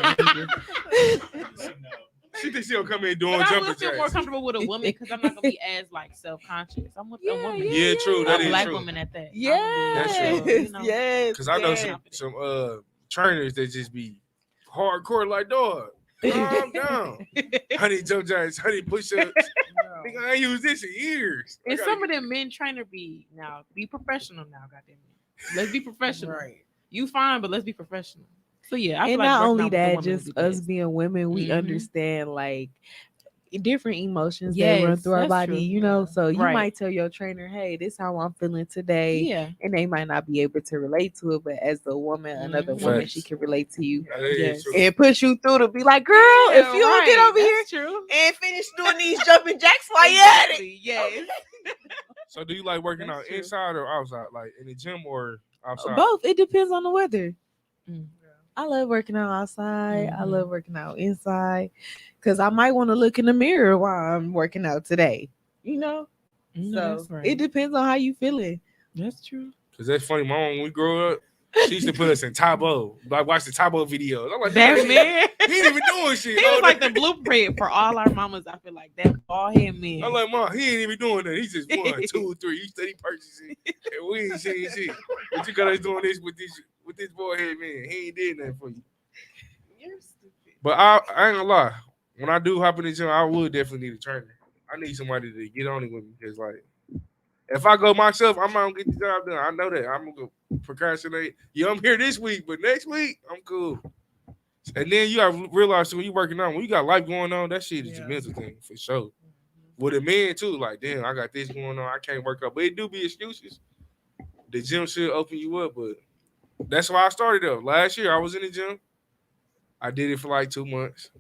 She thinks she'll come in doing But I jumping would feel more jacks. comfortable with a woman because I'm not gonna be as like self-conscious. I'm with a woman. Yeah, true. That A is black true. woman at that. That's Yes, true. You know. yes. Because I know some trainers that just be hardcore like dog. Calm down. Honey jump jacks, honey push-ups. Nigga, I ain't used this in years. And some of them men trainer be professional now, goddamn it. Let's be professional. Right. You fine, but let's be professional. So yeah, I feel And like not working only out with a that, woman just would be us best. being women, we Mhm. understand like different emotions that Yes, run through our that's body, true. you know. So you Right. might tell your trainer, "Hey, this is how I'm feeling today," Yeah. and they might not be able to relate to it, but as a woman, another Mhm. woman, Facts. she can relate to you That is Yes. true. and push you through to be like, "Girl, if you don't get over here That's true. and finish doing these jumping jacks while you at it." Yes. So do you like working That's out true. inside or outside? Like in the gym or outside? Both. It depends on the weather. Mm. I love working out outside. I Mhm. love working out inside because I might want to look in the mirror while I'm working out today. You know, No, that's so right. it depends on how you feeling. That's true. Because that's funny. My mom, when we grew up, she used to put us in Tabo. Like watch the Tabo videos. I'm like, That "Nigga, man. he ain't even doing shit. He was Oh, like the that- blueprint for all our mamas. I feel like that bald head man. I'm like, Mom, he ain't even doing that. He's just 1, 2, 3. He steady purchasing. And we ain't saying shit. But you got us doing this with this boy head man. He ain't did nothing for you. You're stupid. But I ain't gonna lie. When I do hop in the gym, I would definitely need a trainer. I need somebody to get on it with me. Because like if I go myself, I'm not gonna get the job done. I know that. I'm gonna go procrastinate. Yeah, I'm here this week, but next week I'm cool. And then you gotta realize when you working out, when you got life going on, that shit is a mental thing for sure. With a man too, like damn, I got this going on, I can't work out. But it do be excuses. The gym should open you up, but that's why I started though. Last year I was in the gym. I did it for like 2 months.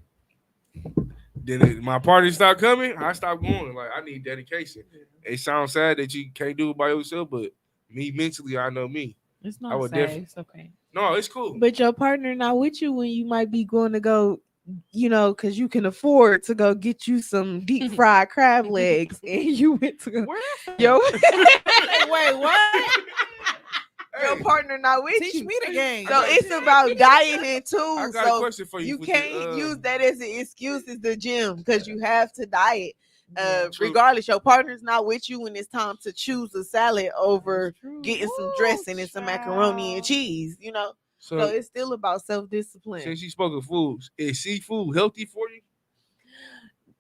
Then my party stopped coming. I stopped going. Like I need dedication. It sounds sad that you can't do it by yourself, but me mentally, I know me. It's I not would sad. definitely- It's okay. No, it's cool. But your partner not with you when you might be going to go, you know, because you can afford to go get you some deep fried crab legs, and you went to go. Yo, wait, what? Your partner not with Teach you. me the game. So it's about dieting too. I got a So question for you. you with can't the, use that as an excuse as the gym because you have to diet. True. Regardless, your partner's not with you when it's time to choose a salad over getting some dressing and some macaroni and cheese, you know. So So it's still about self-discipline. since you spoke of foods, is seafood healthy for you?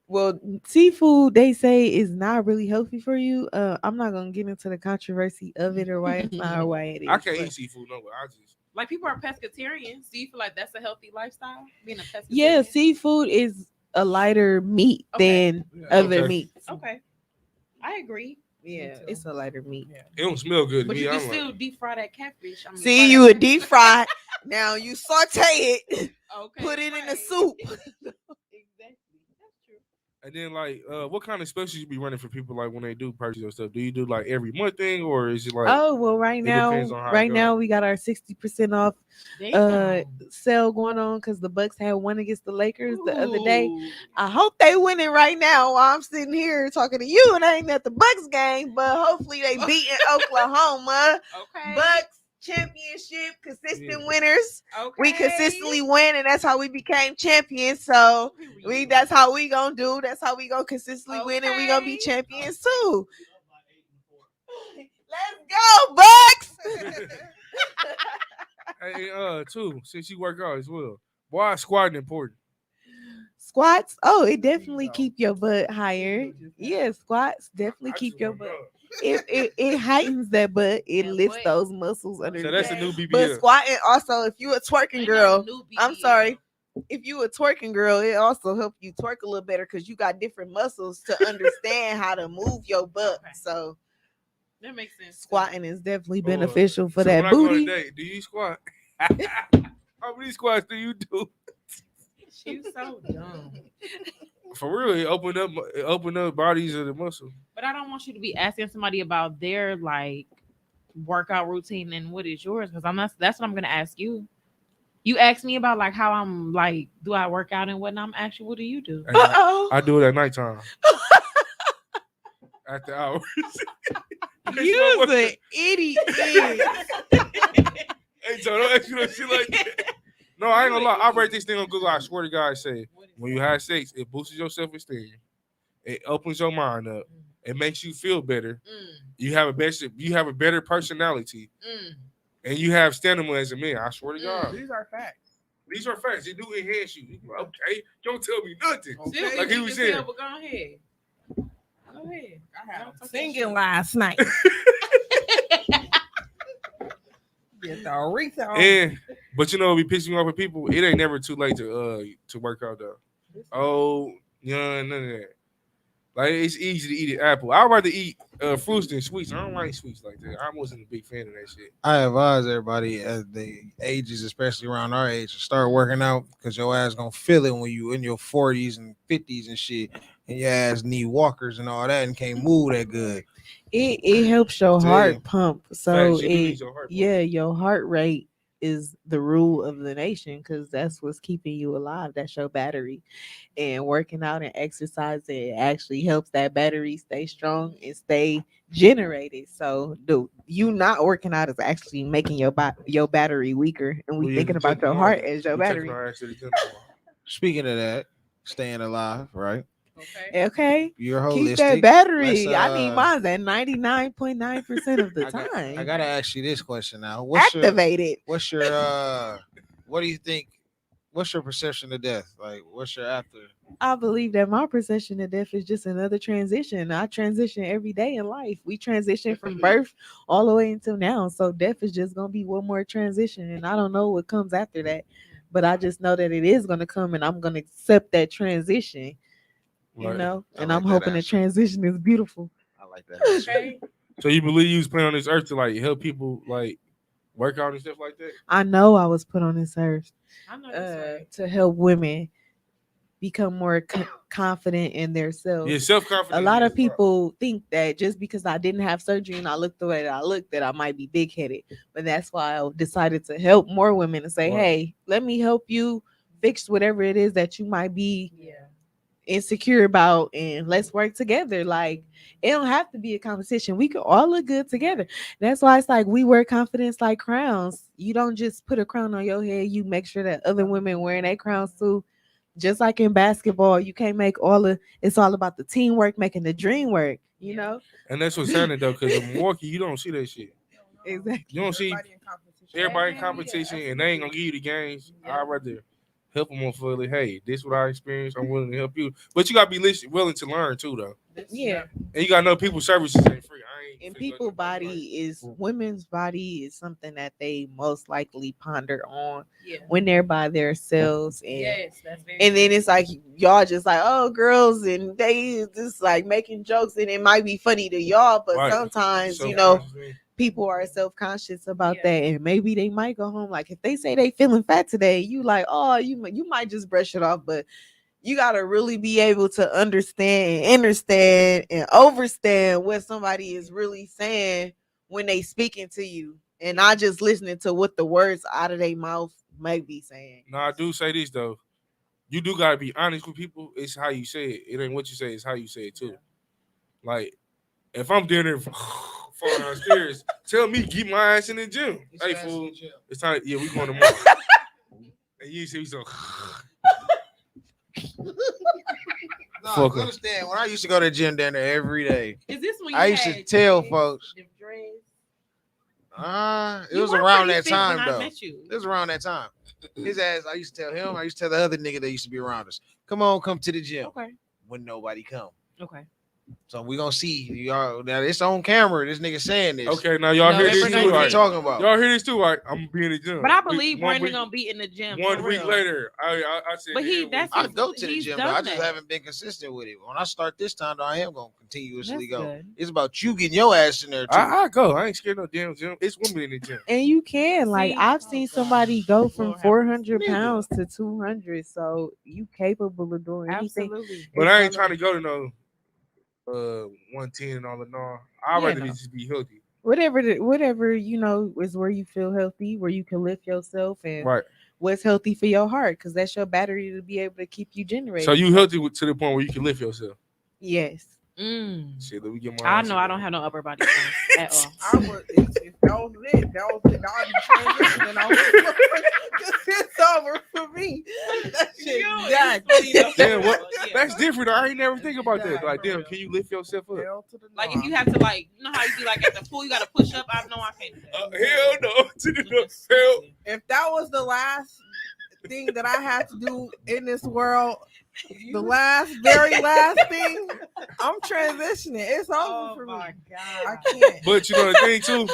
Well, seafood they say is not really healthy for you. I'm not gonna get into the controversy of it or why it's not or why it is. I can't but- eat seafood no, but I just Like people are pescatarians. Do you feel like that's a healthy lifestyle? Being a pescatarian. Yeah, seafood is a lighter meat Okay. than other Okay. meats. Okay. I agree. Yeah, too. it's a lighter meat. it don't smell good to But me. you can I'm still like, deep fry that catfish. I mean, See, fry you that would deep fry. Now you saute it, Okay, put it in the right. soup. Exactly. That's true. and then like, what kind of specials you be running for people like when they do purchase your stuff? Do you do like every month thing, or is it like? Oh well, it depends on how it right go. now we got our 60% off Damn. sale going on because the Bucks had won against the Lakers the other day. Ooh. I hope they winning right now while I'm sitting here talking to you and I ain't at the Bucks game, but hopefully they beating Oklahoma. Okay. Bucks championship, consistent Yeah. winners. Okay. We consistently win, and that's how we became champions. So that's how we gonna do. That's how we gonna consistently win, and we gonna be Okay. champions too. Let's go, Bucks! Hey, too, since you work out as well, why is squatting important? Squats, oh, it definitely keep your butt higher. Yeah, squats definitely I keep just your work butt. out. It heightens that butt. It That lifts butt. those muscles under. So the that's butt. a new BBL. But squatting also, if you a twerking girl, I'm BBL. sorry. If you a twerking girl, it also help you twerk a little better because you got different muscles to understand how to move your butt. Okay. So That makes sense. squatting is definitely Oh, beneficial for so that when I go on a booty. date, do you squat? How many squats do you do? She's so dumb. For real, it open up bodies of the muscle. But I don't want you to be asking somebody about their like workout routine and what is yours because that's what I'm gonna ask you. You asked me about like how I'm like, do I work out and whatnot? I'm actually, what do you do? And Uh-oh. I do it at nighttime. After hours. You're an idiot. Hey, so don't ask me no shit like that. No, I ain't gonna lie. I rate this thing on Google. I swear to God, I say when you have sex, it boosts your self-esteem. It opens your mind up. It makes you feel better. You have a better personality, and you have stamina as a man. I swear to God, These are facts. these are facts. They do enhance you. Okay, don't tell me nothing. Okay. Like he was saying. But go ahead. Go ahead. I had them singing last night. Get the Aretha on. And but you know, it be pissing me off with people. It ain't never too late to work out though. Oh, none of that. Like it's easy to eat an apple. I'd rather eat fruits than sweets. I don't like sweets like that. I wasn't a big fan of that shit. I advise everybody at the ages, especially around our age, to start working out because your ass gonna feel it when you in your 40s and 50s and shit, and your ass need walkers and all that and can't move that good. It helps your heart pump. So Facts, you do need your heart pump. your heart rate is the rule of the nation because that's what's keeping you alive. That's your battery. And working out and exercising actually helps that battery stay strong and stay generated. So you not working out is actually making your battery weaker. And we thinking about your heart as your battery. Speaking of that, staying alive, right? Okay. You're holistic. Keep that battery. Let's, I need mine at 99.9% of the time. I gotta ask you this question now. Activated. What do you think? What's your perception of death? Like, what's your after? I believe that my perception of death is just another transition. I transition every day in life. We transition from birth all the way until now. So death is just gonna be one more transition, and I don't know what comes after that. But I just know that it is gonna come, and I'm gonna accept that transition. You know, and I'm hoping the transition is beautiful. I like that. Okay. So you believe you was put on this earth to like help people like work out and stuff like that? I know I was put on this earth I know that's right. to help women become more confident in themselves. Yeah, self-confidence. A lot of people think that just because I didn't have surgery and I looked the way that I looked, that I might be big-headed. But that's why I decided to help more women and say, hey, let me help you fix whatever it is that you might be insecure about, and let's work together. Like, it don't have to be a competition. We can all look good together. That's why it's like we wear confidence like crowns. You don't just put a crown on your head. You make sure that other women wearing their crowns too. Just like in basketball, you can't make it's all about the teamwork, making the dream work, you know? And that's what's happening though, because in Milwaukee, you don't see that shit. Exactly. You don't see everybody in competition and they ain't gonna give you the games. I'd rather help them on fully. Hey, this is what I experienced. I'm willing to help you. But you gotta be willing to learn too, though. Yeah. And you gotta know people's services ain't free. And people's women's body is something that they most likely ponder on when they're by themselves. And and then it's like y'all just like, oh, girls, and they just like making jokes, and it might be funny to y'all, but sometimes you know people are self-conscious about that, and maybe they might go home like if they say they feeling fat today, you like, oh, you might just brush it off, but you gotta really be able to understand, and overstand what somebody is really saying when they speaking to you, and not just listening to what the words out of their mouth may be saying. No, I do say this though. You do gotta be honest with people. It's how you say it. It ain't what you say. It's how you say it too. Like if I'm down there falling downstairs, tell me keep my ass in the gym. Hey fool, it's time. Yeah, we going tomorrow. And you say so. No, I understand. When I used to go to the gym down there every day, Is this when you I used to tell folks. It was around that time though. It was around that time. His ass, I used to tell him. I used to tell the other nigga that used to be around us, come to the gym. Okay. When nobody come. Okay. So we gonna see y'all. Now it's on camera. This nigga saying this. Okay, now y'all hear this See too. what Right? we talking about. Y'all hear this too, right? I'm gonna be in the gym. But I believe Brandon gonna be in the gym. 1 week later, I said. But I go to the gym, but I just haven't been consistent with it. When I start this time, though, I am gonna continuously go. Good. It's about you getting your ass in there too. I go. I ain't scared no damn gym. It's women in the gym. And you can, like, I've seen somebody go from Lord 400 pounds to 200, so you capable of doing anything. Absolutely. But I ain't trying to go to no 110 and all in all. I'd rather just be healthy. Whatever is where you feel healthy, where you can lift yourself, and Right. what's healthy for your heart, because that's your battery to be able to keep you generating. So you healthy to the point where you can lift yourself. Yes. Shit, let me get my. I know I don't have no upper body strength at all. I would, if that was it, that was it. I'd be transitioning. It's over for me. That shit done. Damn, what? That's different. I ain't never think about that. Like, damn, can you lift yourself up? Like if you have to, like, you know how you be like at the pool, you gotta push up. I know I can't do that. Hell no. To the hell. If that was the last thing that I had to do in this world, the very last thing, I'm transitioning. It's over for me. God. I can't. But you know the thing too,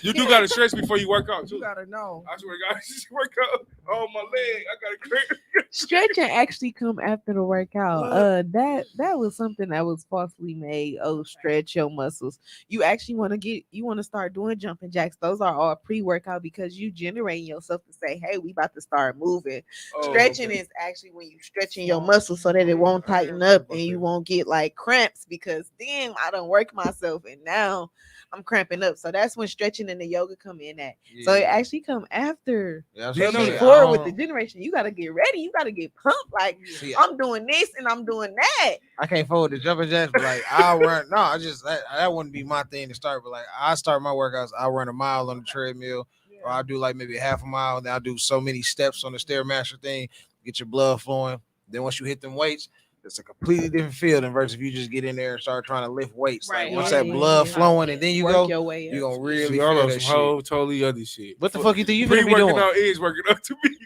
you do gotta stretch before you work out too. You gotta know. I swear to God, I just work out on my leg. I gotta cramp. Stretching actually come after the workout. That was something that was falsely made. Oh, stretch your muscles. You actually want to start doing jumping jacks. Those are all pre-workout because you generating yourself to say, hey, we about to start moving. Stretching is actually when you stretching your muscles so that it won't tighten up and you won't get like cramps, because then I don't work myself and now I'm cramping up. So that's when stretching and the yoga come in at. Yeah. So it actually come after. Yeah, before with the generation, you got to get ready. You got to get pumped. Like, I'm doing this and I'm doing that. I can't forward the jumping jacks, but like I'll run. No, that wouldn't be my thing to start. But like I start my workouts, I'll run a mile on the treadmill, or I'll do like maybe a half a mile. Then I'll do so many steps on the Stairmaster thing, get your blood flowing. Then once you hit them weights, it's a completely different feel than versus if you just get in there and start trying to lift weights. Right. Like once that blood flowing and then you work go, your way you're gonna really feel feel that that whole totally other shit. What the fuck you think you gonna be working doing? out is working out to me.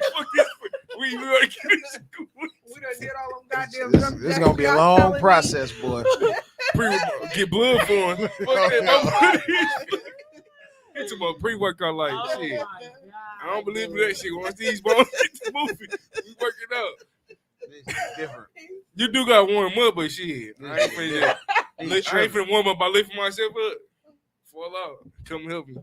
We gonna get this. We done did all them goddamn jumping This is gonna be a long process, boy. Get blood flowing. It's about pre-workout like shit. I don't believe in that shit. Once these bones get moving, we working out. It's different. You do got to warm up, but shit, I ain't finna warm up by lifting myself up. Fall out, come help me.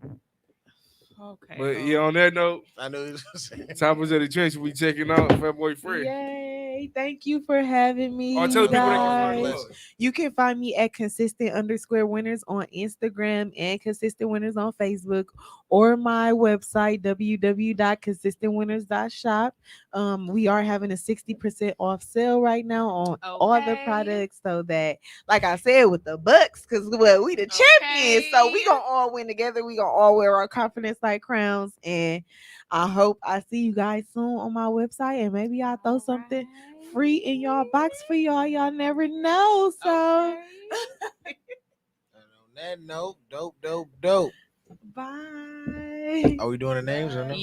Okay. But yeah, on that note, I know what you're saying. Toppers of the Trench, we checking out Fat Boy Fred. Yay! Thank you for having me. I'll tell the people they can guys. find us. You can find me at consistent_winners on Instagram and consistent winners on Facebook, or my website www.consistentwinners.shop. We are having a 60% off sale right now on all the products, so that, like I said, with the Bucks, because we the champions, so we gonna all win together. We gonna all wear our confidence like crowns, and I hope I see you guys soon on my website, and maybe I'll throw something free in y'all box for y'all. Y'all never know. So And on that note, dope. bye. Are we doing the names or no?